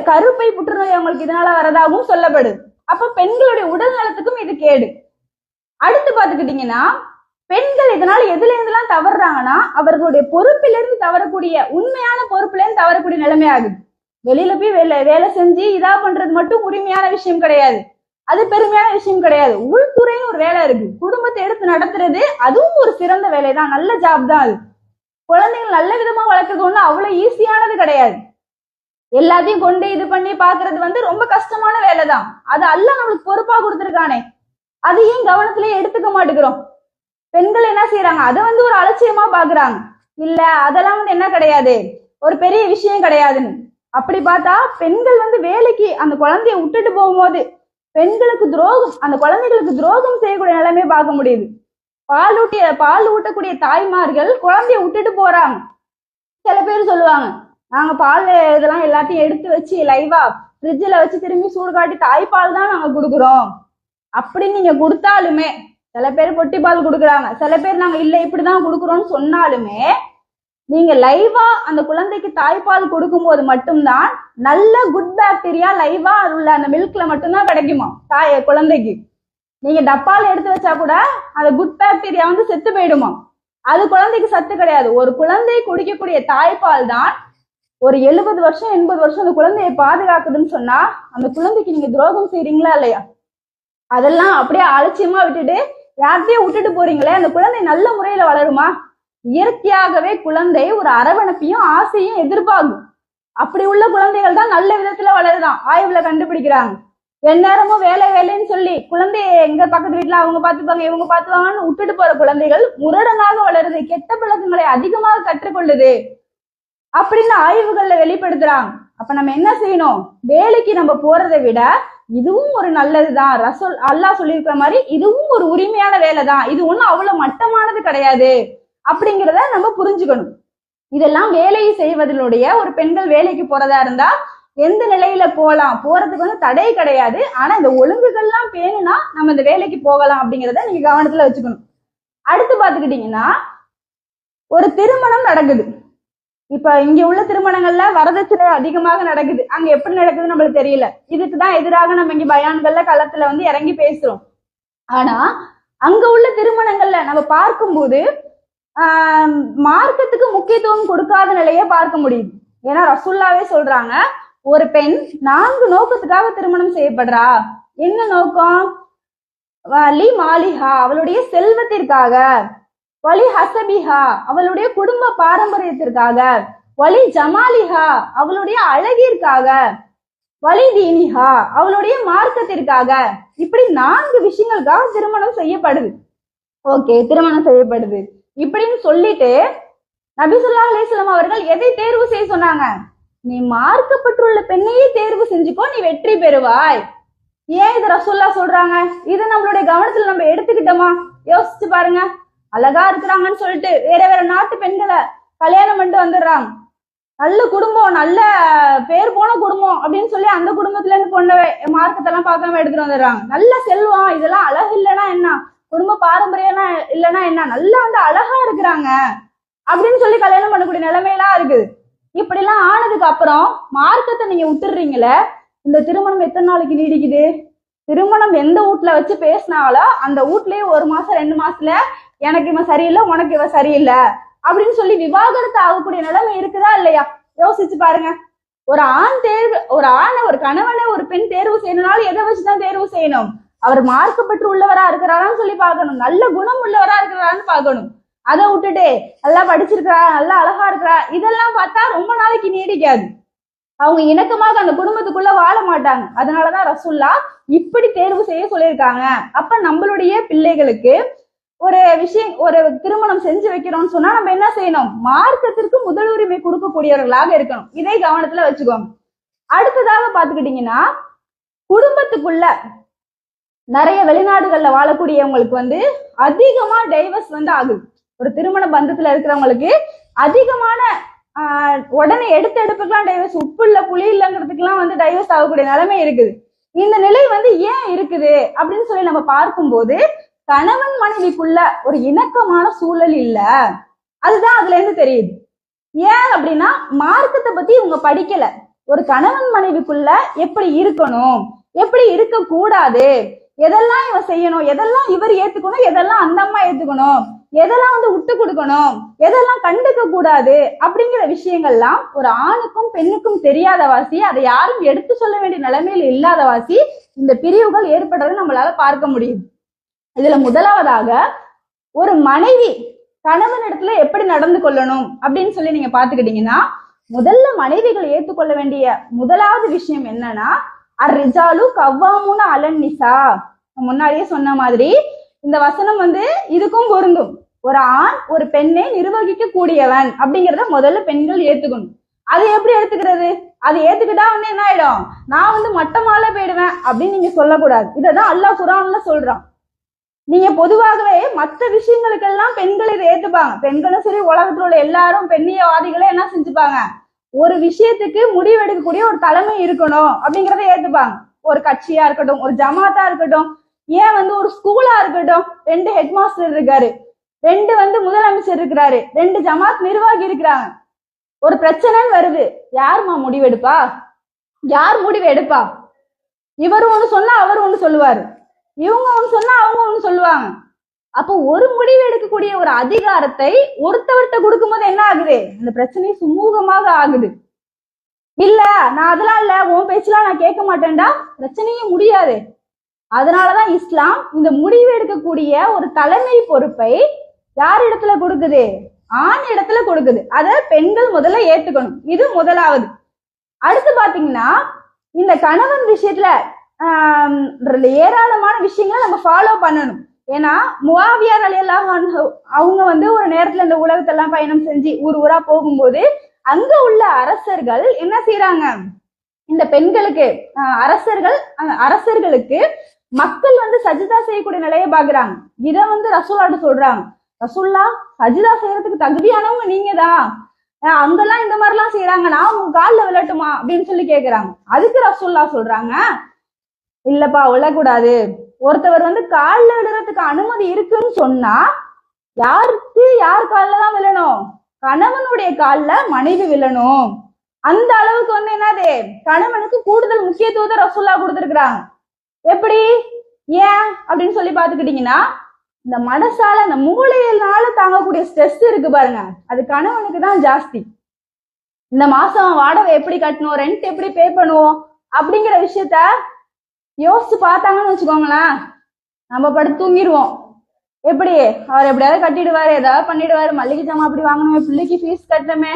S2: கருப்பை புற்றுநோய் அவங்களுக்கு இதனால வரதாகவும் சொல்லப்படுது. அப்ப பெண்களுடைய உடல் நலத்துக்கும் இது கேடு. அடுத்து பாத்துக்கிட்டீங்கன்னா, பெண்கள் இதனால எதுல இருந்துலாம் தவறுறாங்கன்னா, அவர்களுடைய பொறுப்பிலிருந்து தவறக்கூடிய, உண்மையான பொறுப்புல இருந்து தவறக்கூடிய நிலைமை ஆகுது. வெளியில போய் வேலை செஞ்சு இதா பண்றது மட்டும் உரிமையான விஷயம் கிடையாது, அது பெருமையான விஷயம் கிடையாது. உள்துறைன்னு ஒரு வேலை இருக்கு, குடும்பத்தை எடுத்து நடத்துறது, அதுவும் ஒரு சிறந்த வேலை தான், நல்ல ஜாப் தான் அது. குழந்தைகள் நல்ல விதமா வளர்க்கறது ஒண்ணு அவ்வளவு ஈஸியானது கிடையாது. எல்லாத்தையும் கொண்டு இது பண்ணி பாக்குறது வந்து ரொம்ப கஷ்டமான வேலை தான். அது அல்லாஹ் நம்மளுக்கு பொறுப்பா கொடுத்துருக்கானே, அது ஏன் கவனத்திலேயே எடுத்துக்க மாட்டேங்கிறோம்? பெண்கள் என்ன செய்யறாங்க, அதை வந்து ஒரு அலட்சியமா பாக்குறாங்க. இல்ல அதெல்லாம் வந்து என்ன கிடையாது, ஒரு பெரிய விஷயம் கிடையாதுன்னு. அப்படி பார்த்தா பெண்கள் வந்து வேலைக்கு அந்த குழந்தைய விட்டுட்டு போகும்போது பெண்களுக்கு துரோகம், அந்த குழந்தைகளுக்கு துரோகம் செய்யக்கூடிய நிலைமையை பார்க்க முடியுது. பால் ஊட்டக்கூடிய தாய்மார்கள் குழந்தைய விட்டுட்டு போறாங்க. சில பேர் சொல்லுவாங்க, நாங்க பால் இதெல்லாம் எல்லாத்தையும் எடுத்து வச்சு லைவா ஃப்ரிட்ஜில் வச்சு திரும்பி சூடு காட்டி தாய்ப்பால் தான் நாங்க கொடுக்குறோம் அப்படின்னு நீங்க கொடுத்தாலுமே, சில பேர் பொட்டி பால் கொடுக்குறாங்க, சில பேர் நாங்க இல்லை இப்படிதான் கொடுக்குறோம்னு சொன்னாலுமே, நீங்க லைவா அந்த குழந்தைக்கு தாய்ப்பால் கொடுக்கும்போது மட்டும்தான் நல்ல குட் பாக்டீரியா லைவா உள்ள அந்த மில்க்ல மட்டும்தான் கிடைக்குமா குழந்தைக்கு. நீங்க டப்பால் எடுத்து வச்சா கூட அந்த குட் பாக்டீரியா வந்து செத்து போயிடுமா. அது குழந்தைக்கு சத்து கிடையாது. ஒரு குழந்தை குடிக்கக்கூடிய தாய்ப்பால் தான் ஒரு 70 வருஷம் 80 வருஷம் அந்த குழந்தையை பாதுகாக்குதுன்னு சொன்னா அந்த குழந்தைக்கு நீங்க துரோகம் செய்றீங்களா இல்லையா? அதெல்லாம் அப்படியே அலட்சியமா விட்டுட்டு யார்கிட்டயும் விட்டுட்டு போறீங்களே, அந்த குழந்தை நல்ல முறையில வளருமா? இயற்கையாகவே குழந்தை ஒரு அரவணைப்பையும் ஆசையும் எதிர்பார்க்கும். அப்படி உள்ள குழந்தைகள் தான் நல்ல விதத்துல வளருதான் ஆய்வுல கண்டுபிடிக்கிறாங்க. எந்நேரமும் வேலை வேலைன்னு சொல்லி குழந்தைய எங்க பக்கத்து வீட்டுல அவங்க பாத்துப்பாங்க இவங்க பாத்துப்பாங்கன்னு விட்டுட்டு போற குழந்தைகள் முரடனாக வளருது, கெட்ட பழக்கங்களை அதிகமாக கற்றுக்கொள்ளுது அப்படின்னு ஆய்வுகள்ல வெளிப்படுத்துறாங்க. அப்ப நம்ம என்ன செய்யணும்? வேலைக்கு நம்ம போறதை விட இதுவும் ஒரு நல்லதுதான். அல்லாஹ் சொல்லியிருக்கிற மாதிரி இதுவும் ஒரு உரிமையான வேலை தான், இது ஒண்ணும் அவ்வளவு மட்டமானது கிடையாது அப்படிங்கிறத நம்ம புரிஞ்சுக்கணும். இதெல்லாம் வேலையை செய்வதனுடைய ஒரு பெண்கள் வேலைக்கு போறதா இருந்தா எந்த நிலையில போலாம், போறதுக்கு வந்து தடை கிடையாது. ஆனா இந்த ஒழுங்குகள்லாம் பேணுனா நம்ம இந்த வேலைக்கு போகலாம் அப்படிங்கிறத நீங்க கவனத்துல வச்சுக்கணும். அடுத்து பாத்துக்கிட்டீங்கன்னா ஒரு திருமணம் நடக்குது. இப்ப இங்க உள்ள திருமணங்கள்ல வரதட்சணை அதிகமாக நடக்குது. அங்க எப்படி நடக்குதுன்னு நம்மளுக்கு தெரியல. இதுக்குதான் எதிராக நம்ம இங்க பயான்கள்ல களத்துல வந்து இறங்கி பேசுறோம். ஆனா அங்க உள்ள திருமணங்கள்ல நம்ம பார்க்கும்போது மார்க்கத்துக்கு முக்கியத்துவம் கொடுக்காத நிலையை பார்க்க முடியுது. ஏன்னா ரசூல்லாவே சொல்றாங்க, ஒரு பெண் 4 நோக்கத்துக்காக திருமணம் செய்யப்படுறா. என்ன நோக்கம்? வலி மாலிஹா அவளுடைய செல்வத்திற்காக, வலி ஹசபிஹா அவளுடைய குடும்ப பாரம்பரியத்திற்காக, வலி ஜமாலிஹா அவளுடைய அழகிற்காக, வலி தீனிஹா அவளுடைய மார்க்கத்திற்காக. இப்படி 4 விஷயங்களுக்காக திருமணம் செய்யப்படுது. ஓகே, திருமணம் செய்யப்படுது இப்படின்னு சொல்லிட்டு நபி ஸல்லல்லாஹு அலைஹி வஸல்லம் அவர்கள் எதை தேர்வு செய்ய சொன்னாங்க? நீ மார்க்கப்பட்டுள்ள பெண்ணையே தேர்வு செஞ்சுக்கோ, நீ வெற்றி பெறுவாய். ஏன் இது ரசூல்லா சொல்றாங்க? இது நம்மளுடைய கவனத்துல நம்ம எடுத்துக்கிட்டோமா? யோசிச்சு பாருங்க. அழகா இருக்கிறாங்கன்னு சொல்லிட்டு வேற வேற நாட்டு பெண்களை கல்யாணம் பண்ணிட்டு வந்துடுறாங்க. நல்ல குடும்பம், நல்ல பேர் போன குடும்பம் அப்படின்னு சொல்லி அந்த குடும்பத்துல இருந்து பொண்ணு மார்க்கத்தெல்லாம் பார்க்காம எடுத்துட்டு வந்துடுறாங்க. நல்ல செல்வம், இதெல்லாம் அழகு இல்லைன்னா என்ன, குடும்ப பாரம்பரியம்னா இல்லைன்னா என்ன, நல்லா வந்து அழகா இருக்கிறாங்க அப்படின்னு சொல்லி கல்யாணம் பண்ணக்கூடிய நிலைமையெல்லாம் இருக்குது. இப்படி எல்லாம் ஆனதுக்கு அப்புறம் மார்க்கத்தை நீங்க விட்டுடுறீங்களே, இந்த திருமணம் எத்தனை நாளைக்கு நீடிக்குது? திருமணம் எந்த வீட்டுல வச்சு பேசினாலும் அந்த வீட்லயே 1 மாசம் 2 மாசத்துல எனக்கு இவன் சரியில்லை, உனக்கு இவன் சரியில்லை அப்படின்னு சொல்லி விவாகரத்து ஆகக்கூடிய நிலைமை இருக்குதா இல்லையா? யோசிச்சு பாருங்க. ஒரு ஆணை ஒரு கணவனை ஒரு பெண் தேர்வு செய்யணும்னாலும் எதை வச்சுதான் தேர்வு செய்யணும்? அவர் மார்க்கப்பட்டு உள்ளவரா இருக்கிறாரான்னு சொல்லி பார்க்கணும், நல்ல குணம் உள்ளவரா இருக்கிறான்னு பார்க்கணும். அதை விட்டுட்டு நல்லா படிச்சிருக்கிறா, நல்லா அழகா இருக்கிறா, இதெல்லாம் பார்த்தா ரொம்ப நாளைக்கு நீடிக்காது. அவங்க இணக்கமாக அந்த குடும்பத்துக்குள்ள வாழ மாட்டாங்க. அதனாலதான் ரசூல்லா இப்படி தேர்வு செய்ய சொல்லியிருக்காங்க. அப்ப நம்மளுடைய பிள்ளைகளுக்கு ஒரு விஷயம், ஒரு திருமணம் செஞ்சு வைக்கிறோம்னு சொன்னா நம்ம என்ன செய்யணும்? மார்க்கத்திற்கு முதல் உரிமை கொடுக்கக்கூடியவர்களாக இருக்கணும். இதை கவனத்துல வச்சுக்கோங்க. அடுத்ததாக பாத்துக்கிட்டீங்கன்னா, குடும்பத்துக்குள்ள நிறைய வெளிநாடுகள்ல வாழக்கூடியவங்களுக்கு வந்து அதிகமா டைவர்ஸ் வந்து ஆகுது. ஒரு திருமண பந்தத்துல இருக்கிறவங்களுக்கு அதிகமான உடனே எடுப்புக்கெல்லாம் டைவர்ஸ், உப்பு இல்ல புளி இல்லைங்கிறதுக்கெல்லாம் வந்து டைவர்ஸ் ஆகக்கூடிய நிலைமை இருக்குது. இந்த நிலை வந்து ஏன் இருக்குது அப்படின்னு சொல்லி நம்ம பார்க்கும்போது, கணவன் மனைவிக்குள்ள ஒரு இணக்கமான சூழல் இல்ல. அதுதான் அதுல இருந்து தெரியுது. ஏன் அப்படின்னா மார்க்கத்தை பத்தி இவங்க படிக்கல. ஒரு கணவன் மனைவிக்குள்ள எப்படி இருக்கணும், எப்படி இருக்க கூடாது, எதெல்லாம் இவன் செய்யணும், எதெல்லாம் இவர் ஏத்துக்கணும், எதெல்லாம் அந்த அம்மா ஏத்துக்கணும், எதெல்லாம் வந்து விட்டு கொடுக்கணும், எதெல்லாம் கண்டுக்க கூடாது அப்படிங்கிற விஷயங்கள்லாம் ஒரு ஆணுக்கும் பெண்ணுக்கும் தெரியாத வாசி, அதை யாரும் எடுத்து சொல்ல வேண்டிய நிலைமையில இல்லாத வாசி இந்த பிரிவுகள் ஏற்படுறதை நம்மளால பார்க்க முடியும். இதுல முதலாவதாக ஒரு மனைவி கணவன் இடத்துல எப்படி நடந்து கொள்ளணும் அப்படின்னு சொல்லி நீங்க பாத்துக்கிட்டீங்கன்னா, முதல்ல மனைவிகள் ஏற்றுக்கொள்ள வேண்டிய முதலாவது விஷயம் என்னன்னா, அர்ரிஜாலு கவ்வாமுன அலன் நிசா. முன்னாடியே சொன்ன மாதிரி இந்த வசனம் வந்து இதுக்கும் பொருந்தும். ஒரு ஆண் ஒரு பெண்ணை நிர்வகிக்க கூடியவன் அப்படிங்கிறத முதல்ல பெண்கள் ஏத்துக்கணும். அதை எப்படி எடுத்துக்கிறது? அதை ஏத்துக்கிட்டா வந்து என்ன ஆயிடும்? நான் வந்து மட்டமால போயிடுவேன் அப்படின்னு நீங்க சொல்லக்கூடாது. இததான் அல்லாஹ் குர்ஆன்ல சொல்றான். நீங்க பொதுவாகவே மற்ற விஷயங்களுக்கெல்லாம் பெண்கள் இதை ஏத்துப்பாங்க. பெண்களும் சரி, உலகத்துல உள்ள எல்லாரும் பெண்ணியவாதிகளே என்ன செஞ்சுப்பாங்க? ஒரு விஷயத்துக்கு முடிவெடுக்கக்கூடிய ஒரு தலைமை இருக்கணும் அப்படிங்கிறத ஏத்துப்பாங்க. ஒரு கட்சியா இருக்கட்டும், ஒரு ஜமாத்தா இருக்கட்டும், ஏன் வந்து ஒரு ஸ்கூலா இருக்கட்டும், 2 ஹெட் மாஸ்டர் இருக்காரு, 2 வந்து முதலமைச்சர் இருக்கிறாரு, 2 ஜமாத் நிர்வாகி இருக்கிறாங்க. ஒரு பிரச்சனைன்னு வருது, யாருமா முடிவெடுப்பா? யார் முடிவு எடுப்பா? இவர் ஒண்ணு சொன்னா அவர் ஒண்ணு சொல்லுவாரு, இவங்க ஒண்ணு சொன்னா அவங்க ஒண்ணு சொல்லுவாங்க. அப்போ ஒரு முடிவு எடுக்கக்கூடிய ஒரு அதிகாரத்தை ஒருத்தவர்கிட்ட கொடுக்கும்போது என்ன ஆகுது? இந்த பிரச்சனை சுமூகமாக ஆகுது. இல்ல நான் அதெல்லாம் இல்ல, உன் பேச்செல்லாம் நான் கேட்க மாட்டேன்டா, பிரச்சனையே முடியாது. அதனாலதான் இஸ்லாம் இந்த முடிவு எடுக்கக்கூடிய ஒரு தலைமை பொறுப்பை யார் இடத்துல கொடுக்குது? ஆண் இடத்துல கொடுக்குது. அத பெண்கள் முதல்ல ஏத்துக்கணும். இது முதலாவது. அடுத்து பாத்தீங்கன்னா, இந்த கணவன் விஷயத்துல ஏராளமான விஷயங்களை நம்ம ஃபாலோ பண்ணணும். ஏன்னா முஆவியா ரலியல்லாஹு அன்ஹு அவங்க வந்து ஒரு நேரத்துல இந்த உலகத்தெல்லாம் பயணம் செஞ்சு ஊர் ஊரா போகும்போது அங்க உள்ள அரசர்கள் என்ன செய்யறாங்க? இந்த பெண்களுக்கு அரசர்களுக்கு மக்கள் வந்து சஜிதா செய்யக்கூடிய நிலையை பாக்குறாங்க. இத வந்து ரசூலாட்ட சொல்றாங்க, ரசூல்லா சஜிதா செய்யறதுக்கு தகுதியானவங்க நீங்க தான், அங்கெல்லாம் இந்த மாதிரி எல்லாம் செய்யறாங்க, நான் உங்க காலில் விழட்டுமா அப்படின்னு சொல்லி கேக்குறாங்க. அதுக்கு ரசூல்லா சொல்றாங்க, இல்லப்பா விழக்கூடாது. ஒருத்தவர் வந்து காலில் விழுறதுக்கு அனுமதி இருக்குன்னு சொன்னா யார் காலில் தான் விழணும்? கணவனுடைய காலில் மனைவி விழணும். அந்த அளவுக்கு வந்து என்னது, கணவனுக்கு கூடுதல் முக்கியத்துவத்தை ரசூல்லா கொடுத்துருக்குறாங்க. எப்படி, ஏன் அப்படின்னு சொல்லி பாத்துக்கிட்டீங்கன்னா, இந்த மனசால இந்த மூளையினால தாங்கக்கூடிய ஸ்ட்ரெஸ் இருக்கு பாருங்க, அது கணவனுக்கு தான் ஜாஸ்தி. இந்த மாசம் வாடகை எப்படி கட்டணும், ரெண்ட் எப்படி பே பண்ணுவோம் அப்படிங்கிற விஷயத்த யோசிச்சு பார்த்தாங்கன்னு வச்சுக்கோங்களேன், நம்ம படுத்து தூங்கிடுவோம். எப்படி அவர் எப்படியாவது கட்டிடுவாரு, ஏதாவது பண்ணிடுவாரு, மல்லிகை ஜாமான் அப்படி வாங்கணுமே, பிள்ளைக்கு ஃபீஸ் கட்டணுமே,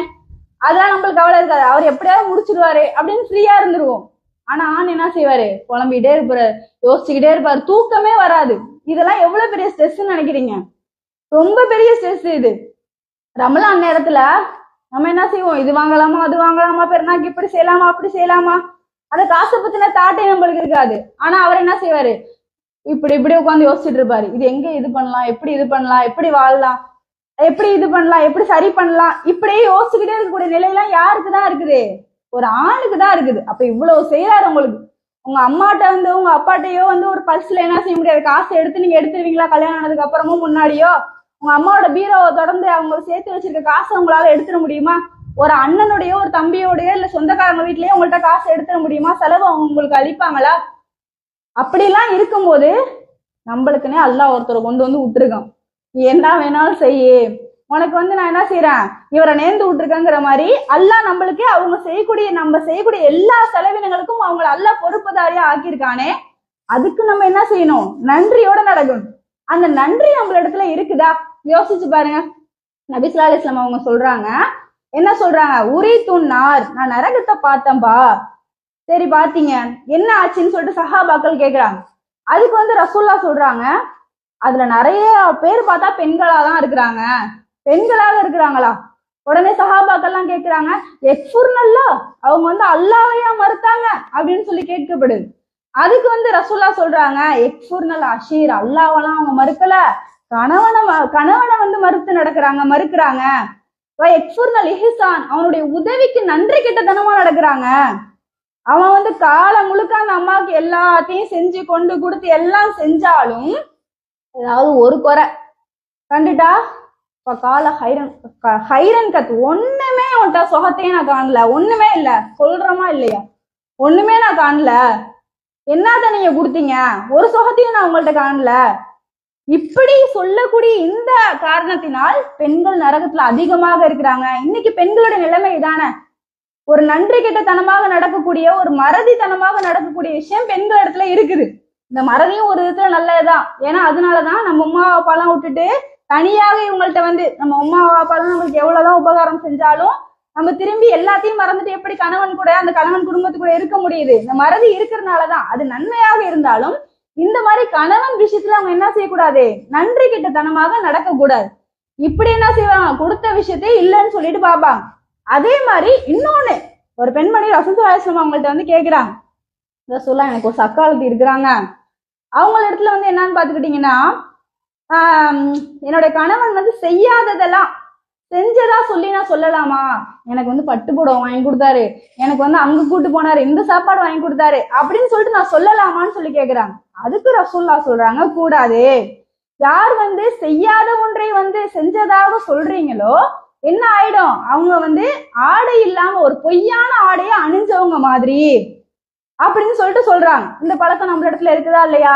S2: அதெல்லாம் நம்மளுக்கு கவலை இருக்காது, அவர் எப்படியாவது முடிச்சிடுவாரு அப்படின்னு ஃப்ரீயா இருந்துருவோம். ஆனா ஆண் என்ன செய்வாரு? புலம்பிக்கிட்டே இருப்பாரு, யோசிச்சுக்கிட்டே இருப்பாரு, தூக்கமே வராது. இதெல்லாம் எவ்வளவு பெரிய ஸ்ட்ரெஸ் நினைக்கிறீங்க? ரொம்ப பெரிய ஸ்ட்ரெஸ் இது. ரமலான் நேரத்துல நம்ம என்ன செய்வோம்? இது வாங்கலாமா, அது வாங்கலாமா, பெருநாக்கு இப்படி செய்யலாமா, அப்படி செய்யலாமா, அந்த காசை பத்தின தாட்டே நம்மளுக்கு இருக்காது. ஆனா அவர் என்ன செய்வாரு? இப்படி இப்படி உட்காந்து யோசிச்சுட்டு இருப்பாரு, இது எங்க இது பண்ணலாம், எப்படி இது பண்ணலாம், எப்படி வாழலாம், எப்படி இது பண்ணலாம், எப்படி சரி பண்ணலாம், இப்படியே யோசிச்சுக்கிட்டே இருக்கக்கூடிய நிலையெல்லாம் யாருக்கு தான் இருக்குது? ஒரு ஆணுக்கு தான் இருக்குது. அப்ப இவ்வளவு செய்யறாரு உங்களுக்கு. உங்க அம்மாட்ட வந்து உங்க அப்பாட்டையோ வந்து ஒரு பர்ஸ்ல என்ன செய்ய முடியாது, காசை எடுத்து நீங்க எடுத்துருவீங்களா? கல்யாணம் ஆனதுக்கு அப்புறமோ முன்னாடியோ உங்க அம்மாவோட பீரோவை தொடர்ந்து அவங்க சேர்த்து வச்சிருக்க காசை உங்களால எடுத்துட முடியுமா? ஒரு அண்ணனுடையோ ஒரு தம்பியோடையோ இல்ல சொந்தக்காரங்க வீட்லயோ உங்கள்ட்ட காசை எடுத்துட முடியுமா? செலவு அவங்க உங்களுக்கு அளிப்பாங்களா? அப்படிலாம் இருக்கும்போது நம்மளுக்குன்னே அல்லாஹ் ஒருத்தரை கொண்டு வந்து விட்டுருக்கான், என்ன வேணாலும் செய்யு, உனக்கு வந்து நான் என்ன செய்யறேன், இவரை நேர்ந்து விட்டுருக்கேங்கிற மாதிரி அல்லாஹ் நம்மளுக்கே நம்ம செய்யக்கூடிய எல்லா செலவினங்களுக்கும் அவங்களை அல்லாஹ் பொறுப்புதாரியா ஆக்கியிருக்கானே, அதுக்கு நம்ம என்ன செய்யணும்? நன்றியோட நடக்கணும். அந்த நன்றி நம்மள இடத்துல இருக்குதா? யோசிச்சு பாருங்க. நபி ஸல்லல்லாஹு அலைஹி வஸல்லம் அவங்க சொல்றாங்க, என்ன சொல்றாங்க? உரி துன்னார், நான் நரகத்தை பார்த்தேன்பா. சரி பாத்தீங்க, என்ன ஆச்சுன்னு சொல்லிட்டு சஹாபாக்கள் கேக்குறாங்க. அதுக்கு வந்து ரசூல்லா சொல்றாங்க, அதுல நிறைய பேர் பார்த்தா பெண்களாதான் இருக்கிறாங்க. பெண்களாக இருக்கிறாங்களா? உடனே சஹாபாக்கள்லாம் கேட்கிறாங்க, எக்ஃபுர்னல்லா, அவங்க வந்து அல்லாஹ்வையா மறுத்தாங்க அப்படின்னு சொல்லி கேட்கப்படுது. அதுக்கு வந்து ரசூல்லா சொல்றாங்க, எக்ஃபுர்னல் அஷீர், அல்லாஹ்வெல்லாம் அவங்க மறுக்கல, கணவனை வந்து மறுக்கிறாங்க. எக்ஃபுர்னல் இஹ்சான், அவனுடைய உதவிக்கு நன்றி கெட்டத்தனமா நடக்கிறாங்க. அவன் வந்து காலம் முழுக்க அந்த அம்மாவுக்கு எல்லாத்தையும் செஞ்சு கொண்டு கொடுத்து எல்லாம் செஞ்சாலும் ஏதாவது ஒரு குறை கண்டுட்டா, கால ஹைரன் கத்து, ஒண்ணுமே உன்ட்ட சுகத்தையும் நான் காணல, ஒண்ணுமே இல்ல, சொல்றமா இல்லையா, ஒண்ணுமே நான் காணல, என்னதான் நீங்க கொடுத்தீங்க, ஒரு சுகத்தையும் நான் உங்கள்ட்ட காணல, இப்படி சொல்லக்கூடிய இந்த காரணத்தினால் பெண்கள் நரகத்துல அதிகமாக இருக்கிறாங்க. இன்னைக்கு பெண்களுடைய நிலைமை இதானே. ஒரு நன்றி கெட்டத்தனமாக நடக்கக்கூடிய, ஒரு மறதித்தனமாக நடக்கக்கூடிய விஷயம் பெண்கள் இடத்துல இருக்குது. இந்த மறதியும் ஒரு விதத்துல நல்லதுதான். ஏன்னா அதனாலதான் நம்ம அம்மா அப்பாலாம் விட்டுட்டு தனியாக இவங்கள்ட்ட வந்து, நம்ம அம்மா அப்பாலாம் நம்மளுக்கு எவ்வளவுதான் உபகாரம் செஞ்சாலும் நம்ம திரும்பி எல்லாத்தையும் மறந்துட்டு எப்படி கணவன் கூட, அந்த கணவன் குடும்பத்து கூட இருக்க முடியுது? இந்த மறதி இருக்கிறதுனாலதான். அது நன்மையாக இருந்தாலும் இந்த மாதிரி கணவன் விஷயத்துல அவங்க என்ன செய்யக்கூடாது? நன்றி கெட்டத்தனமாக நடக்க கூடாது. இப்படி என்ன செய்வாங்க? கொடுத்த விஷயத்தை இல்லைன்னு சொல்லிட்டு பாப்பாங்க. அதே மாதிரி இன்னொன்னு, ஒரு பெண்மணி ரசூலுல்லாஹி ஸல்லல்லாஹு அலைஹி வஸல்லம் அவங்கள்ட்ட வந்து கேக்குறாங்க, ரசூலுல்லாஹ் எனக்கு ஒரு சக்காலத்தி இருக்கிறாங்க, அவங்க இடத்துல வந்து என்னன்னு பாத்துக்கிட்டீங்கன்னா, என்னோட கணவன் வந்து செய்யாததெல்லாம் செஞ்சதா சொல்லி நான் சொல்லலாமா? எனக்கு வந்து பட்டு புடவை வாங்கி கொடுத்தாரு, எனக்கு வந்து அங்க கூட்டு போனாரு, இந்த சாப்பாடு வாங்கி கொடுத்தாரு அப்படின்னு சொல்லிட்டு நான் சொல்லலாமான்னு சொல்லி கேக்குறாங்க. அதுக்கு ரசூலுல்லாஹ் சொல்றாங்க, கூடாது. யார் வந்து செய்யாத ஒன்றை வந்து செஞ்சதாக சொல்றீங்களோ என்ன ஆயிடும், அவங்க வந்து ஆடை இல்லாம ஒரு பொய்யான ஆடையை அணிஞ்சவங்க மாதிரி அப்படின்னு சொல்லிட்டு சொல்றாங்க. இந்த பழக்கம் நம்ம இடத்துல இருக்குதா இல்லையா?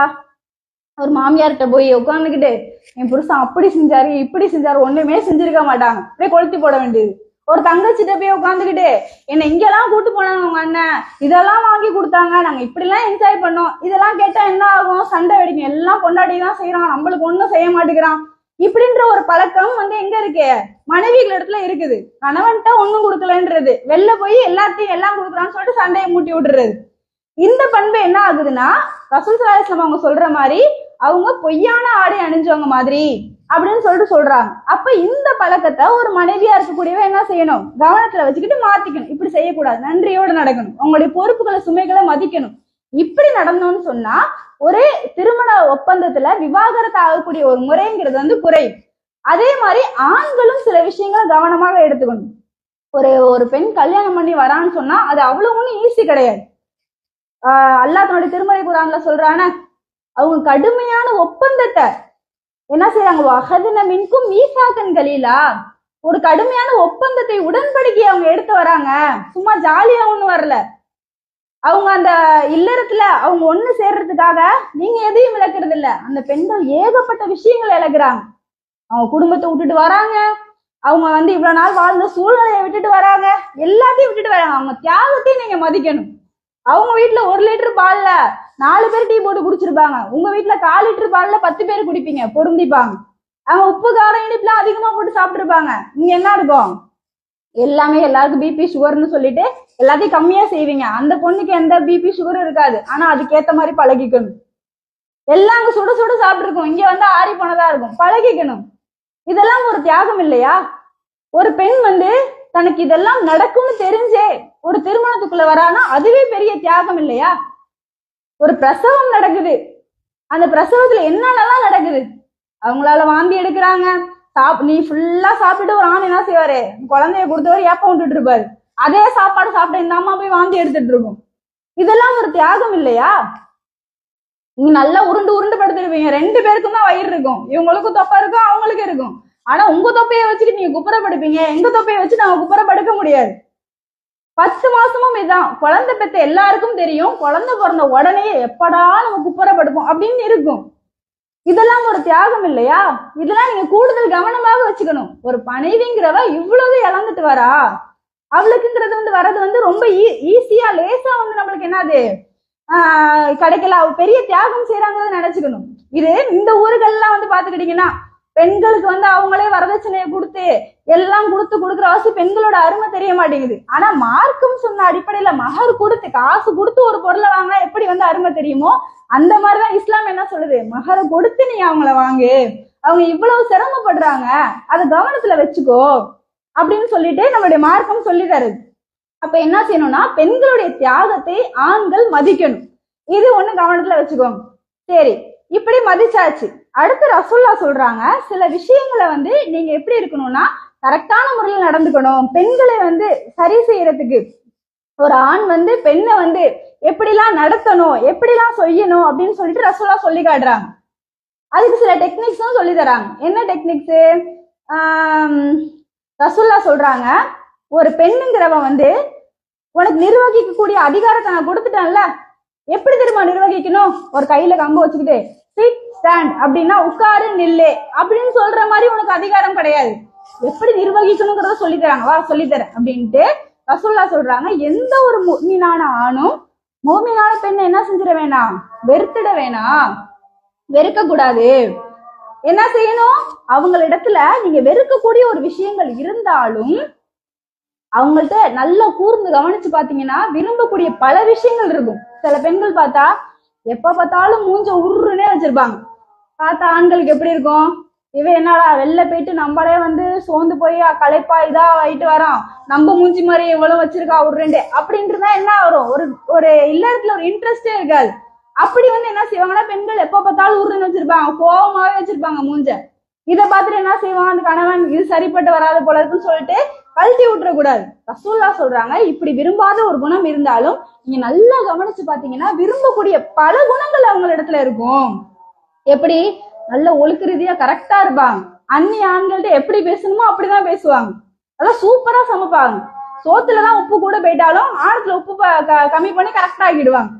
S2: ஒரு மாமியார்கிட்ட போய் உட்காந்துக்கிட்டு என் புருஷன் அப்படி செஞ்சாரு இப்படி செஞ்சாரு, ஒண்ணுமே செஞ்சிருக்க மாட்டாங்க, அப்படியே கொளுத்தி போட வேண்டியது. ஒரு தங்கச்சிட்ட போய் உட்காந்துக்கிட்டு என்னை இங்கெல்லாம் கூட்டு போனாங்க உங்க அண்ணன், இதெல்லாம் வாங்கி கொடுத்தாங்க, நாங்க இப்படி எல்லாம் என்ஜாய் பண்ணோம், இதெல்லாம் கேட்டா என்ன ஆகும், சண்டை வெடிக்கும், எல்லாம் கொண்டாடி தான் செய்யறான், நம்மளுக்கு ஒண்ணும் செய்ய மாட்டேங்கிறான், இப்படின்ற ஒரு பழக்கம் வந்து எங்க இருக்கு, மனைவிகள் இடத்துல இருக்குது. கணவன்கிட்ட ஒண்ணும் கொடுக்கலன்றது, வெளில போய் எல்லாத்தையும் எல்லாம் கொடுக்குறான்னு சொல்லிட்டு சண்டையை மூட்டி விட்டுறது. இந்த பண்பு என்ன ஆகுதுன்னா ரசூல் ஸல்லல்லாஹு அலைஹி வஸல்லம் அவங்க சொல்ற மாதிரி அவங்க பொய்யான ஆடை அணிஞ்சவங்க மாதிரி அப்படின்னு சொல்லிட்டு சொல்றாங்க. அப்ப இந்த பழக்கத்தை ஒரு மனைவியா இருக்கக்கூடியவ என்ன செய்யணும், கவனத்துல வச்சுக்கிட்டு மாத்திக்கணும். இப்படி செய்யக்கூடாது, நன்றியோட நடக்கணும், உங்களுடைய பொறுப்புகளை சுமைகளை மதிக்கணும். இப்படி நடந்தோம்னு சொன்னா ஒரு திருமண ஒப்பந்தத்துல விவாகரத்து ஆகக்கூடிய ஒரு முறைங்கிறது வந்து குறையும். அதே மாதிரி ஆண்களும் சில விஷயங்களை கவனமாக எடுத்துக்கணும். ஒரு பெண் கல்யாணம் பண்ணி வரான்னு சொன்னா அது அவ்வளவு ஒன்றும் ஈஸி கிடையாது. அல்லாஹ் தன்னுடைய திருமறை குர்ஆன்ல சொல்றானே, அவங்க கடுமையான ஒப்பந்தத்தை என்ன செய்யறாங்க, அஹதுன மின்கும் மீசாக்கன் கலீலா, ஒரு கடுமையான ஒப்பந்தத்தை உடன்படிக்கை அவங்க எடுத்து வராங்க. சும்மா ஜாலியா ஒண்ணு வரல. அவங்க அந்த இல்லறத்துல அவங்க ஒண்ணு சேர்றதுக்காக நீங்க எதையும் இழக்கிறது இல்ல. அந்த பெண்கள் ஏகப்பட்ட விஷயங்களை இழக்கிறாங்க. அவங்க குடும்பத்தை விட்டுட்டு வராங்க, அவங்க வந்து இவ்வளவு நாள் வாழ்ந்த சூழ்நிலையை விட்டுட்டு வராங்க, எல்லாத்தையும் விட்டுட்டு வராங்க. அவங்க தியாகத்தையும் நீங்க மதிக்கணும். அவங்க வீட்டுல 1 லிட்டர் பால்ல 4 பேர் டீ போட்டு குடிச்சிருப்பாங்க, உங்க வீட்டுல 1/4 லிட்டர் பால்ல 10 பேர் குடிப்பீங்க, பொருந்திப்பாங்க. அவங்க உப்பு காரம் இனிப்புலாம் அதிகமா போட்டு சாப்பிட்டுருப்பாங்க. இங்க என்ன இருக்கும், எல்லாமே எல்லாருக்கும் பிபி சுகர்னு சொல்லிட்டு எல்லாத்தையும் கம்மியா செய்வீங்க. அந்த பொண்ணுக்கு எந்த பிபி சுகர் இருக்காது, ஆனா அதுக்கேத்த மாதிரி பழகிக்கணும். எல்லாம் அங்க சுட சுட சாப்பிட்டுருக்கோம், இங்க வந்து ஆறி போனதா இருக்கும், பழகிக்கணும். இதெல்லாம் ஒரு தியாகம் இல்லையா? ஒரு பெண் வந்து தனக்கு இதெல்லாம் நடக்கும்னு தெரிஞ்சே ஒரு திருமணத்துக்குள்ள வரானா அதுவே பெரிய தியாகம் இல்லையா? ஒரு பிரசவம் நடக்குது, அந்த பிரசவத்துல என்னென்னலாம் நடக்குது, அவங்களால வாந்தி எடுக்கிறாங்க, நீ ஃபுல்லா சாப்பிட்டுட்டு ஒரு ஆண் என்ன செய்வாரு, குழந்தைய கொடுத்தவர் ஏப்பம் விட்டுட்டு இருப்பாரு, அதே சாப்பாடு சாப்பிட்ட இந்த அம்மா போய் வாந்தி எடுத்துட்டு இருக்கும். இதெல்லாம் ஒரு தியாகம் இல்லையா? நீங்க நல்லா உருண்டு உருண்டு படுத்துருப்பீங்க, 2 பேருக்கும் தான் வயிறு இருக்கும், இவங்களுக்கும் தொப்பை இருக்கும் அவங்களுக்கு இருக்கும். ஆனா உங்க தொப்பையை வச்சுட்டு நீங்க குப்புற படுப்பீங்க, எங்க தொப்பையை வச்சு நாங்க குப்புற படுக்க முடியாது. 10 மாசமும் இதான். குழந்தை பெத்த எல்லாருக்கும் தெரியும், குழந்தை பிறந்த உடனே எப்படா நம்ம குப்புற படுப்போம் அப்படின்னு இருக்கும். இதெல்லாம் ஒரு தியாகம் இல்லையா? இதெல்லாம் நீங்க கூடுதல் கவனமாக வச்சுக்கணும். ஒரு மனைவிங்கிறவ இவ்வளவு இழந்துட்டு வரா, அவளுக்குங்கிறது வந்து வர்றது வந்து ரொம்ப ஈஸியா லேசா வந்து நம்மளுக்கு என்னது கிடைக்கல, பெரிய தியாகம் செய்யறாங்கன்னு நினைச்சுக்கணும். இது இந்த ஊர்கள்லாம் வந்து பாத்துக்கிட்டீங்கன்னா பெண்களுக்கு வந்து அவங்களே வரதட்சணையை கொடுத்து எல்லாம் கொடுக்குற வாசி பெண்களோட அருமை தெரிய மாட்டேங்குது. ஆனா மார்க்கம் சொன்ன அடிப்படையில மகர் கொடுத்து காசு கொடுத்து ஒரு பொருளை வாங்கினா எப்படி வந்து அருமை தெரியுமோ அந்த மாதிரிதான் இஸ்லாம் என்ன சொல்லுது, மகரை கொடுத்து நீ அவங்கள வாங்கு, அவங்க இவ்வளவு சிரமப்படுறாங்க, அதை கவனத்துல வச்சுக்கோ அப்படின்னு சொல்லிட்டு நம்மளுடைய மார்க்கம் சொல்லி தருது. அப்ப என்ன செய்யணும்னா பெண்களுடைய தியாகத்தை ஆண்கள் மதிக்கணும். இது ஒண்ணு கவனத்துல வச்சுக்கோங்க. சரி, இப்படி மதிச்சாச்சு. அடுத்து ரசூல்லா சொல்றாங்க, சில விஷயங்களை வந்து நீங்க எப்படி இருக்கணும்னா கரெக்டான முறையில் நடந்துக்கணும். பெண்களை வந்து சரி செய்யறதுக்கு ஒரு ஆண் வந்து பெண்ணை வந்து எப்படிலாம் நடத்தணும், எப்படிலாம் செய்யணும் அப்படின்னு சொல்லிட்டு ரசூல்லா சொல்லி காட்டுறாங்க. அதுக்கு சில டெக்னிக்ஸும் சொல்லி தராங்க. என்ன டெக்னிக்ஸ்? ரசூல்லா சொல்றாங்க, ஒரு பெண்ணுங்கிறவ வந்து உனக்கு நிர்வகிக்கக்கூடிய அதிகாரத்தை நான் கொடுத்துட்டேன்ல, எப்படி தெரியுமா நிர்வகிக்கணும்? ஒரு கையில கம்பு வச்சுக்கிட்டு சிட் ஸ்டாண்ட் அப்படின்னா உட்காரு நில்லு அப்படின்னு சொல்ற மாதிரி உனக்கு அதிகாரம் கிடையாது. எப்படி நிர்வகிக்கணுங்கிறத சொல்லி தராங்க, வா சொல்லித்தரேன் அப்படின்ட்டு ரசூல்லா சொல்றாங்க. எந்த ஒரு முஃமினான ஆணும் முஃமினான பெண்ணை என்ன செஞ்சிட வேணாம், வெறுத்துட வேணாம், வெறுக்க கூடாது. என்ன செய்யணும், அவங்களிடத்துல நீங்க வெறுக்கக்கூடிய ஒரு விஷயங்கள் இருந்தாலும் அவங்கள்ட்ட நல்லா கூர்ந்து கவனிச்சு பாத்தீங்கன்னா விரும்பக்கூடிய பல விஷயங்கள் இருக்கும். சில பெண்கள் பார்த்தா எப்ப பார்த்தாலும் மூஞ்ச உருன்னே வச்சிருப்பாங்க. பார்த்தா ஆண்களுக்கு எப்படி இருக்கும், இவ என்னடா வெளில போயிட்டு நம்மளே வந்து சோர்ந்து போய் களைப்பா இதா ஆயிட்டு வரோம், நம்ம மூஞ்சி மாதிரி இவ்வளவு வச்சிருக்கா உருண்டே அப்படின்றதா என்ன வரும், ஒரு இல்லறத்துல ஒரு இன்ட்ரெஸ்டே இருக்காது. அப்படி வந்து என்ன செய்வாங்கன்னா பெண்கள் எப்ப பார்த்தாலும் உருன்னு வச்சிருப்பாங்க, கோபமாவே வச்சிருப்பாங்க மூஞ்ச. இதை பார்த்துட்டு என்ன செய்வாங்க, அந்த கணவன் இது சரிப்பட்டு வராது போல இருக்குன்னு சொல்லிட்டு கழட்டி விட்டுறக்கூடாது. ரசூல்லா சொல்றாங்க, இப்படி விரும்பாத ஒரு குணம் இருந்தாலும் நீங்க நல்லா கவனிச்சு பாத்தீங்கன்னா விரும்பக்கூடிய பல குணங்கள் அவங்க இடத்துல இருக்கும். எப்படி, நல்ல ஒழுக்க ரீதியா கரெக்டா இருப்பாங்க. அந்நிய ஆண்கள்ட்ட எப்படி பேசணுமோ அப்படிதான் பேசுவாங்க. அதான் சூப்பரா சமைப்பாங்க. சோத்துலதான் உப்பு கூட போயிட்டாலும் ஆழத்துல உப்பு கம்மி பண்ணி கரெக்டா ஆக்கிடுவாங்க.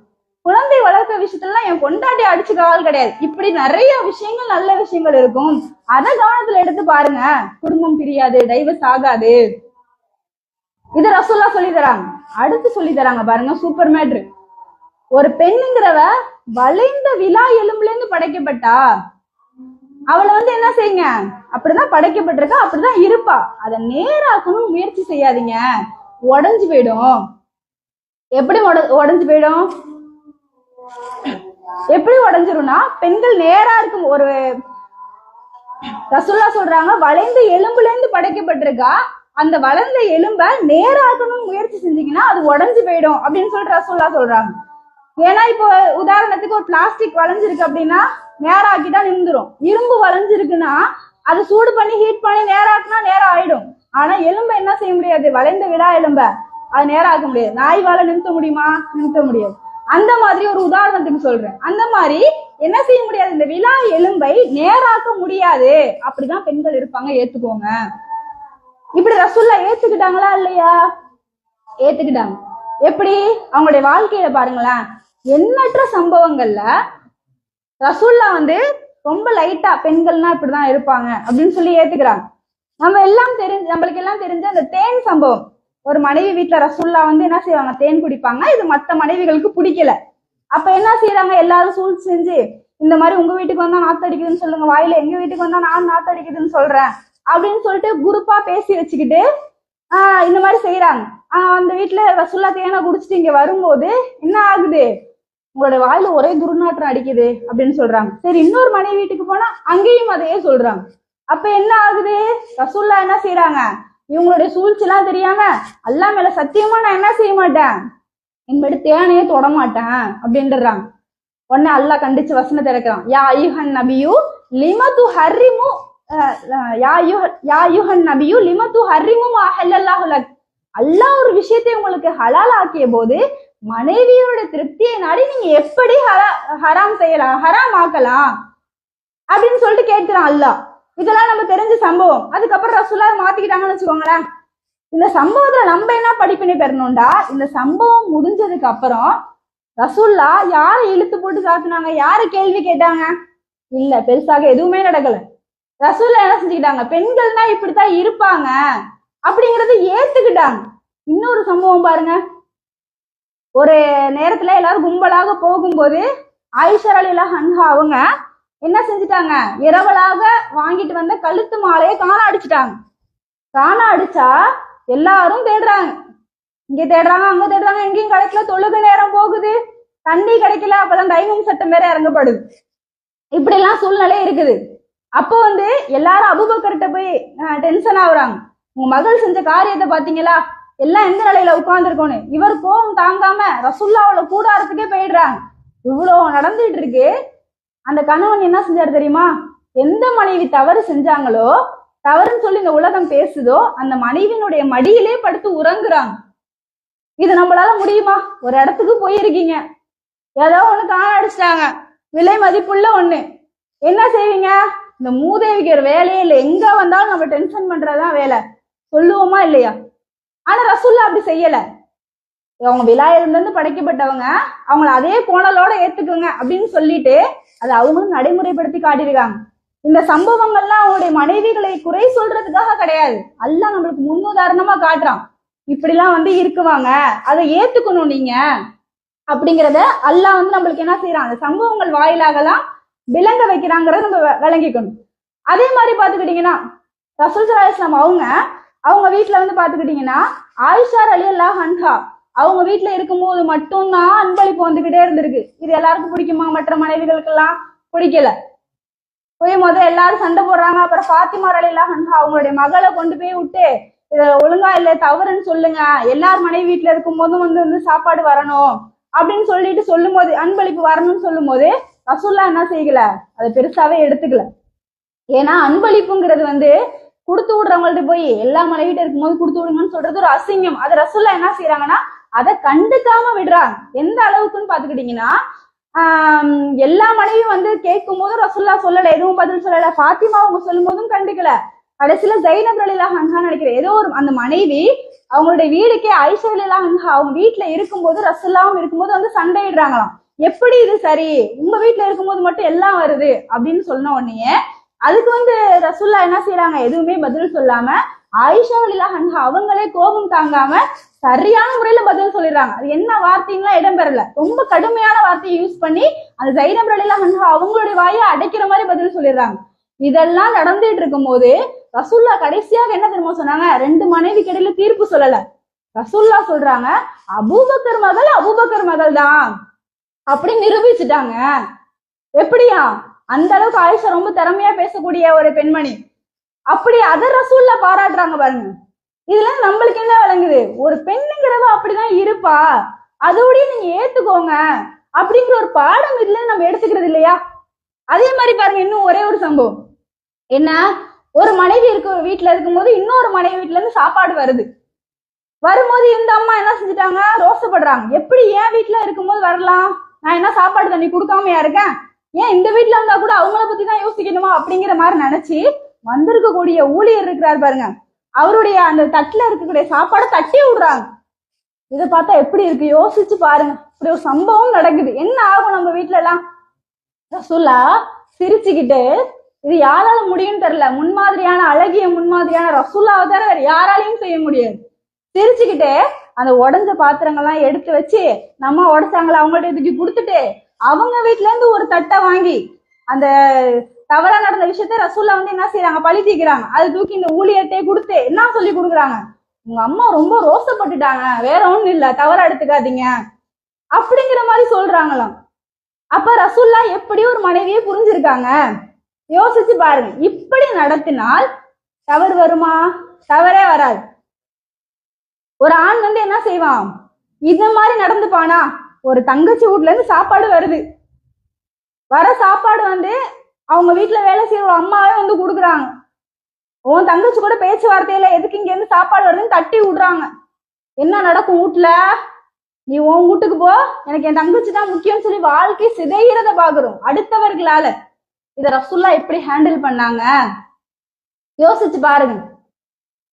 S2: குழந்தை வளர்க்க விஷயத்துலாம் என் பொண்டாட்டி அடிச்சு காவல் கிடையாது. இப்படி நிறைய விஷயங்கள் நல்ல விஷயங்கள் இருக்கும். அதை கவனத்துல எடுத்து பாருங்க. குடும்பம் பிரியாது, டைவர்ஸ் ஆகாது. இத ரசூல்லா சொல்லி தராங்க. அடுத்து சொல்லி தராங்க பாருங்க, சூப்பர் மேட்ரு. ஒரு பெண்ணுங்கிறவ வளைந்த விழா எலும்புல இருந்து படைக்கப்பட்டா. அவளை என்ன செய்யுங்க, அப்படிதான் படைக்கப்பட்டிருக்கா, அப்படிதான் இருப்பா. அதை நேராக்கணும் முயற்சி செய்யாதீங்க, உடஞ்சு போயிடும். எப்படி உடஞ்சு போயிடும்? எப்படி உடஞ்சிரும்னா, பெண்கள் நேரா இருக்கும். ஒரு ரசூல்லா சொல்றாங்க, வளைந்த எலும்புல இருந்து படைக்கப்பட்டிருக்கா, அந்த வளர்ந்த எலும்ப நேராக்கணும் முயற்சி செஞ்சீங்கன்னா அது உடஞ்சு போயிடும் அப்படின்னு சொல்லிட்டு ரசூல்லா சொல்றாங்க. ஏன்னா இப்போ உதாரணத்துக்கு ஒரு பிளாஸ்டிக் வளைஞ்சிருக்கு அப்படின்னா நேராக்கிட்டா நின்றுடும். இரும்பு வளைஞ்சிருக்குன்னா அதை சூடு பண்ணி ஹீட் பண்ணி நேராக்குனா நேரம் ஆயிடும். ஆனா எலும்ப என்ன செய்ய முடியாது, வளைந்த விழா எலும்ப அது நேராக்க முடியாது. நாய்வால நிறுத்த முடியுமா? நிறுத்த முடியாது. அந்த மாதிரி ஒரு உதாரணத்துக்கு சொல்றேன். அந்த மாதிரி என்ன செய்ய முடியாது, இந்த விழா எலும்பை நேராக்க முடியாது. அப்படிதான் பெண்கள் இருப்பாங்க, ஏத்துக்கோங்க. இப்படி ரசூல்லா ஏத்துக்கிட்டாங்களா இல்லையா? ஏத்துக்கிட்டாங்க. எப்படி? அவங்களுடைய வாழ்க்கையில பாருங்களேன், எண்ணற்ற சம்பவங்கள்ல ரசூல்லா ரொம்ப லைட்டா பெண்கள்னா இப்படிதான் இருப்பாங்க அப்படின்னு சொல்லி ஏத்துக்கிறாங்க. நம்மளுக்கு எல்லாம் தெரிஞ்ச அந்த தேன் சம்பவம். ஒரு மனைவி வீட்டுல ரசூல்லா என்ன செய்வாங்க, தேன் குடிப்பாங்க. இது மத்த மனைவிகளுக்கு பிடிக்கல. அப்ப என்ன செய்யறாங்க, எல்லாரும் சூழ்ச்சி செஞ்சு இந்த மாதிரி உங்க வீட்டுக்கு வந்தா நாத்து அடிக்குதுன்னு சொல்லுங்க, வாயில எங்க வீட்டுக்கு வந்தா நான் நாத்து அடிக்குதுன்னு சொல்றேன் அப்படின்னு சொல்லிட்டு குரூப்பா பேசி வச்சுக்கிட்டு இந்த மாதிரி செய்யறாங்க. அந்த வீட்டுல ரசூல்லா தேனை குடிச்சிட்டு இங்க வரும்போது என்ன ஆகுது, உங்களோட வாயில ஒரே துர்நாற்றம் அடிக்குது அப்படின்னு சொல்றாங்க. சரி, இன்னொரு மனைவி வீட்டுக்கு போனா அங்கேயும் அதையே சொல்றாங்க. அப்ப என்ன ஆகுது, ரசூல்லா என்ன செய்யறாங்க, இவங்களுடைய சூழ்ச்சி எல்லாம் தெரியாம அல்லாஹ் மேல சத்தியமா நான் என்ன செய்ய மாட்டேன், இனிமேட்டு தேனையே தொட மாட்டேன் அப்படின்றாங்க. உடனே அல்லாஹ் கண்டிச்சு வசனத்தை இறக்குறான். யா அய்யுஹன் நபியு லிமா துஹர்ரிமு யா அய்யுஹன் நபியு லிமா துஹர்ரிமு மா அஹல்லல்லாஹு லக். அல்லாஹ் ஒரு விஷயத்தை உங்களுக்கு ஹலால் ஆக்கிய போது மனைவியோட திருப்தியை நாடி நீங்க எப்படி ஹராம் செய்யலாம், ஹராம் ஆக்கலாம் அப்படின்னு சொல்லிட்டு கேட்கிறான் அல்லாஹ். இதெல்லாம் நம்ம தெரிஞ்ச சம்பவம். அதுக்கப்புறம் ரசூல்லா மாத்திக்கிட்டாங்கன்னு வச்சுக்கோங்களேன். இந்த சம்பவத்துல நம்ம என்ன படிப்பினை பெறணும்டா, இந்த சம்பவம் முடிஞ்சதுக்கு அப்புறம் ரசூல்லா யாரை இழுத்து போட்டு காத்துனாங்க, யாரை கேள்வி கேட்டாங்க? இல்ல, பெருசாக எதுவுமே நடக்கல. ரசூல்லா என்ன செஞ்சுக்கிட்டாங்க, பெண்கள்னா இப்படித்தான் இருப்பாங்க அப்படிங்கறது ஏத்துக்கிட்டாங்க. இன்னொரு சம்பவம் பாருங்க. ஒரு நேரத்துல எல்லாரும் கும்பலாக போகும்போது ஆயிஷா ரலியல்லாஹு அன்ஹா அவங்க என்ன செஞ்சுட்டாங்க, இரவலாக வாங்கிட்டு வந்த கழுத்து மாலையை காண அடிச்சுட்டாங்க. காண அடிச்சா எல்லாரும் தேடுறாங்க, இங்க தேடுறாங்க அங்க தேடுறாங்க, எங்கேயும் கிடைக்கல. தொழுக நேரம் போகுது, தண்ணி கிடைக்கல. அப்பதான் தைமம் சட்டம் வேற இறங்கப்படுது. இப்படி எல்லாம் சூழ்நிலை இருக்குது. அப்போ எல்லாரும் அபூபக்கர்கிட்ட போய் டென்ஷன் ஆகுறாங்க. உங்க மகள் செஞ்ச காரியத்தை பாத்தீங்களா, எல்லாம் எந்த நிலையில உட்கார்ந்துருக்கோன்னு. இவர் கோபம் தாங்காம ரசூல்லாவோட கூடாரத்துக்கே போயிடுறாங்க. இவ்வளவு நடந்துட்டு இருக்கு. அந்த கணவன் என்ன செஞ்சாரு தெரியுமா, எந்த மனைவி தவறு செஞ்சாங்களோ, தவறுன்னு சொல்லி இந்த உலகம் பேசுதோ, அந்த மனைவியினுடைய மடியிலே படுத்து உறங்குறாங்க. இது நம்மளால முடியுமா? ஒரு இடத்துக்கு போயிருக்கீங்க, ஏதோ ஒண்ணு காண அடிச்சிட்டாங்க, விலை மதிப்புள்ள ஒண்ணு. என்ன செய்வீங்க? இந்த மூதேவிக்கிற வேலையே இல்லை, எங்க வந்தாலும் நம்ம டென்ஷன் பண்றதுதான் வேலை. சொல்லுவோமா இல்லையா? ஆனா ரசூல்லா அப்படி செய்யல. அவங்க விலாயிலிருந்து இருந்து படைக்கப்பட்டவங்க, அவங்கள அதே கோணலோட ஏத்துக்குங்க அப்படின்னு சொல்லிட்டு அதை அவங்களும் நடைமுறைப்படுத்தி காட்டியிருக்காங்க. இந்த சம்பவங்கள்லாம் அவங்களுடைய மனைவிகளை குறை சொல்றதுக்காக கிடையாது, அல்லாஹ் நம்மளுக்கு முன்னுதாரணமா காட்டுறான். இப்படிலாம் இருக்குவாங்க, அதை ஏத்துக்கணும் நீங்க அப்படிங்கிறத அல்லாஹ் நம்மளுக்கு என்ன செய்யறான், அந்த சம்பவங்கள் வாயிலாகலாம் விளங்க வைக்கிறாங்கிறத நம்ம விளங்கிக்கணும். அதே மாதிரி பாத்துக்கிட்டீங்கன்னா ரசூல் ஸல்லல்லாஹு அலைஹி வஸல்லம் அவங்க வீட்டுல பாத்துக்கிட்டீங்கன்னா ஆயிஷா ரலியல்லாஹு அன்ஹா அவங்க வீட்டுல இருக்கும்போது மட்டும்தான் அன்பளிப்பு வந்துகிட்டே இருந்திருக்கு. இது எல்லாருக்கும் பிடிக்குமா? மற்ற மனைவிகளுக்கெல்லாம் பிடிக்கல. போய் முதல்ல எல்லாரும் சண்டை போடுறாங்க. அப்புறம் ஃபாத்திமா ரலியல்லாஹு அன்ஹா அவங்களுடைய மகளை கொண்டு போய் விட்டு, இதை ஒழுங்கா இல்லை தவறுன்னு சொல்லுங்க, எல்லார் மனைவி வீட்டுல இருக்கும் போதும் சாப்பாடு வரணும் அப்படின்னு சொல்லிட்டு சொல்லும் போது, அன்பளிப்பு வரணும்னு சொல்லும் போது ரசூல்லா என்ன செய்யல, அதை பெருசாவே எடுத்துக்கல. ஏன்னா அன்பளிப்புங்கிறது கொடுத்து விடுறவங்கள்ட்ட போய் எல்லா மனைவிட்ட இருக்கும்போது கொடுத்து விடுங்கன்னு சொல்றது ஒரு அசிங்கம். அது ரசூல்லா என்ன செய்யறாங்கன்னா அதை கண்டுக்காம விடுறாங்க. எந்த அளவுக்குன்னு பாத்துக்கிட்டீங்கன்னா, எல்லா மனைவியும் வந்து கேட்கும் போதும் ரசூல்லா சொல்லல, எதுவும் பதில் சொல்லல. ஃபாத்திமா அவங்க சொல்லும் போதும் கண்டுக்கல. கடைசியில ஜைனப் ரலியல்லாஹு அன்ஹா நினைக்கிறேன், ஏதோ ஒரு அந்த மனைவி அவங்களுடைய வீடுக்கே ஆயிஷா ரலியல்லாஹு அன்ஹா அவங்க வீட்டுல இருக்கும்போது ரசூல்லாவும் இருக்கும்போது வந்து சண்டையிடுறாங்களாம். எப்படி இது சரி, உங்க வீட்டுல இருக்கும்போது மட்டும் எல்லாம் வருது அப்படின்னு சொன்ன உடனே அதுக்கு வந்து ரசூல்லா என்ன செய்யறாங்க, எதுவுமே பதில் சொல்லாம ஆயிஷா ரலியல்லாஹு அன்ஹா அவங்களே கோபம் தாங்காம சரியான முறையில பதில் சொல்லிடுறாங்க. அது என்ன வார்த்தைலாம் இடம்பெறல, ரொம்ப கடுமையான வார்த்தையை யூஸ் பண்ணி அந்த ஜைனப் ரலியல்லாஹு அன்ஹா அவங்களுடைய வாயை அடைக்கிற மாதிரி பதில் சொல்லிடுறாங்க. இதெல்லாம் நடந்துட்டு இருக்கும் போது ரசூல்லா கடைசியாக என்ன தெரியுமா சொன்னாங்க, 2 மனைவிக்கு இடையில தீர்ப்பு சொல்லல. ரசூல்லா சொல்றாங்க, அபூபக்கர் மகள் தான் அப்படி நிரூபிச்சுட்டாங்க. எப்படியா, அந்த அளவுக்கு ஆயிஷா ரொம்ப திறமையா பேசக்கூடிய ஒரு பெண்மணி, அப்படி அதை ரசூல்லா பாராட்டுறாங்க பாருங்க. இதுல நம்மளுக்கு என்ன விளங்குது, ஒரு பெண்ணுங்கிறவ அப்படிதான் இருப்பா, அதோடய நீங்க ஏத்துக்கோங்க அப்படிங்கிற ஒரு பாடம் இதுல நம்ம எடுத்துக்கிறது இல்லையா? அதே மாதிரி பாருங்க, இன்னும் ஒரே ஒரு சம்பவம். என்ன, ஒரு மனைவி வீட்டுல இருக்கும்போது இன்னொரு மனைவி வீட்டுல இருந்து சாப்பாடு வரும்போது இந்த அம்மா என்ன செஞ்சுட்டாங்க, ரோசப்படுறாங்க. எப்படி என் வீட்டுல இருக்கும்போது வரலாம், நான் என்ன சாப்பாடு தண்ணி கொடுக்காமையா இருக்கேன், ஏன் இந்த வீட்டுல இருந்தா கூட அவங்கள பத்தி தான் யோசிக்கணுமா அப்படிங்கிற மாதிரி நினைச்சு வந்திருக்கக்கூடிய ஊழியர் இருக்கிறார் பாருங்க, அவருடைய அந்த தட்டுல இருக்கக்கூடிய சாப்பாடை தட்டி விடுறாங்க. இதை பார்த்தா எப்படி இருக்கு, யோசிச்சு பாருங்க. இப்படி ஒரு சம்பவம் நடக்குது, என்ன ஆகும் நம்ம வீட்டுல எல்லாம்? ரசூல்லா சிரிச்சுக்கிட்டு, இது யாரால முடியும்னு தெரியல, முன்மாதிரியான அழகிய முன்மாதிரியான ரசூல்லாவை தவிர வேற யாராலையும் செய்ய முடியாது. சிரிச்சுக்கிட்டு அந்த உடஞ்ச பாத்திரங்கள்லாம் எடுத்து வச்சு, நம்ம உடைச்சாங்களா அவங்கள்ட்ட தூக்கி கொடுத்துட்டு அவங்க வீட்டுல இருந்து ஒரு தட்டை வாங்கி அந்த தவறா நடந்த விஷயத்த ரசூல்லா வந்து என்ன செய்யறாங்க, பழி தீக்கிறாங்க. அது தூக்கி இந்த ஊழியர்ட்டே கொடுத்து என்ன சொல்லி கொடுக்குறாங்க, உங்க அம்மா ரொம்ப ரோசப்பட்டுட்டாங்க, வேற ஒண்ணும் இல்ல, தவறா எடுத்துக்காதீங்க அப்படிங்கிற மாதிரி சொல்றாங்களாம். அப்ப ரசூல்லா எப்படி ஒரு மனைவியை புரிஞ்சிருக்காங்க, யோசிச்சு பாருங்க. இப்படி நடத்தினால் தவறு வருமா? தவறே வராது. ஒரு ஆண் வந்து என்ன செய்வான், இந்த மாதிரி நடந்துப்பானா? ஒரு தங்கச்சி வீட்டுல இருந்து சாப்பாடு வருது, வர சாப்பாடு வந்து அவங்க வீட்டுல வேலை செய்யற ஒரு அம்மாவே வந்து கொடுக்குறாங்க. உன் தங்கச்சி கூட பேச்சுவார்த்தையில எதுக்கு இங்க இருந்து சாப்பாடு வருதுன்னு தட்டி விடுறாங்க. என்ன நடக்கும் வீட்டுல? நீ உன் வீட்டுக்கு போ, எனக்கு என் தங்கச்சி தான் முக்கியம்னு சொல்லி வாழ்க்கை சிதைகிறத பாக்குறோம் அடுத்தவர்களால. இத ரசூல்லா எப்படி ஹேண்டில் பண்ணாங்க யோசிச்சு பாருங்க.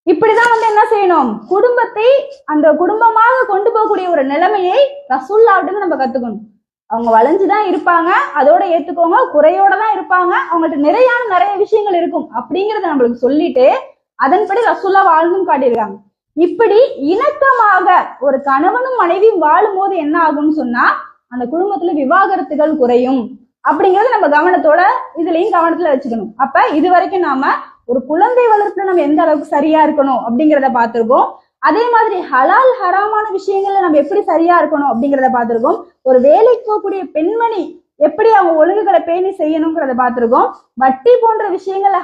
S2: இப்படிதான் வந்து என்ன செய்யணும், குடும்பத்தை அந்த குடும்பமாக கொண்டு போகக்கூடிய ஒரு நிலைமையை ரசூல்லாவிட்டு நம்ம கத்துக்கணும். அவங்க வளைஞ்சுதான் இருப்பாங்க, அதோட ஏத்துக்கோங்க, குறையோட தான் இருப்பாங்க, அவங்கள்ட்ட நிறைய விஷயங்கள் இருக்கும் அப்படிங்கறத நம்மளுக்கு சொல்லிட்டு அதன்படி ரசூல்லா வாழ்ந்தும் காட்டியிருக்காங்க. இப்படி இணக்கமாக ஒரு கணவனும் மனைவியும் வாழும் போது என்ன ஆகும்னு சொன்னா அந்த குடும்பத்துல விவாகரத்துகள் குறையும் அப்படிங்கறது நம்ம கவனத்தோட இதுலயும் கவனத்துல வச்சுக்கணும். அப்ப இது வரைக்கும் நாம ஒரு குழந்தை வளர்ப்புல நம்ம எந்த அளவுக்கு சரியா இருக்கணும் அப்படிங்கிறத பார்த்திருக்கோம். அதே மாதிரி ஹலால் ஹராமான விஷயங்கள்ல நம்ம எப்படி சரியா இருக்கணும் அப்படிங்கிறத பார்த்திருக்கோம். ஒரு வேலைக்கு போகக்கூடிய பெண்மணி எப்படி அவங்க ஒழுங்குகளை பேணி செய்யணுங்கிறத பார்த்திருக்கோம். வட்டி போன்ற விஷயங்கள்ல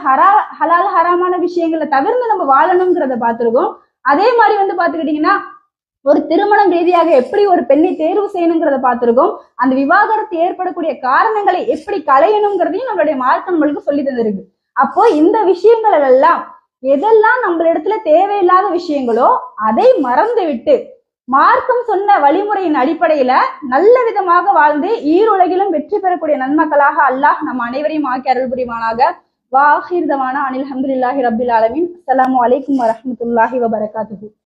S2: ஹலால் ஹராமான விஷயங்களை தவிர்த்து நம்ம வாழணுங்கிறத பார்த்திருக்கோம். அதே மாதிரி வந்து பாத்துக்கிட்டீங்கன்னா ஒரு திருமணம் ரீதியாக எப்படி ஒரு பெண்ணை தேர்வு செய்யணுங்கிறத பார்த்திருக்கோம். அந்த விவாகரத்து ஏற்படக்கூடிய காரணங்களை எப்படி களையணுங்கிறதையும் நம்மளுடைய மார்க்கம் நம்மளுக்கு சொல்லி தந்திருக்கு. அப்போ இந்த விஷயங்கள் எல்லாம் எதெல்லாம் நம்மளிடத்துல தேவையில்லாத விஷயங்களோ அதை மறந்து விட்டு மார்க்கம் சொன்ன வழிமுறையின் அடிப்படையில நல்ல விதமாக வாழ்ந்து ஈருலகிலும் வெற்றி பெறக்கூடிய நன்மக்களாக அல்லாஹ் நம் அனைவரையும் ஆக்கி அருள் புரிவானாக. வாஹிர்தவானா அனில் அல்ஹம்துலில்லாஹி ரப்பில் ஆலமீன். அஸ்ஸலாமு அலைக்கும் வரஹ்மத்துல்லாஹி வபரகாத்துஹு.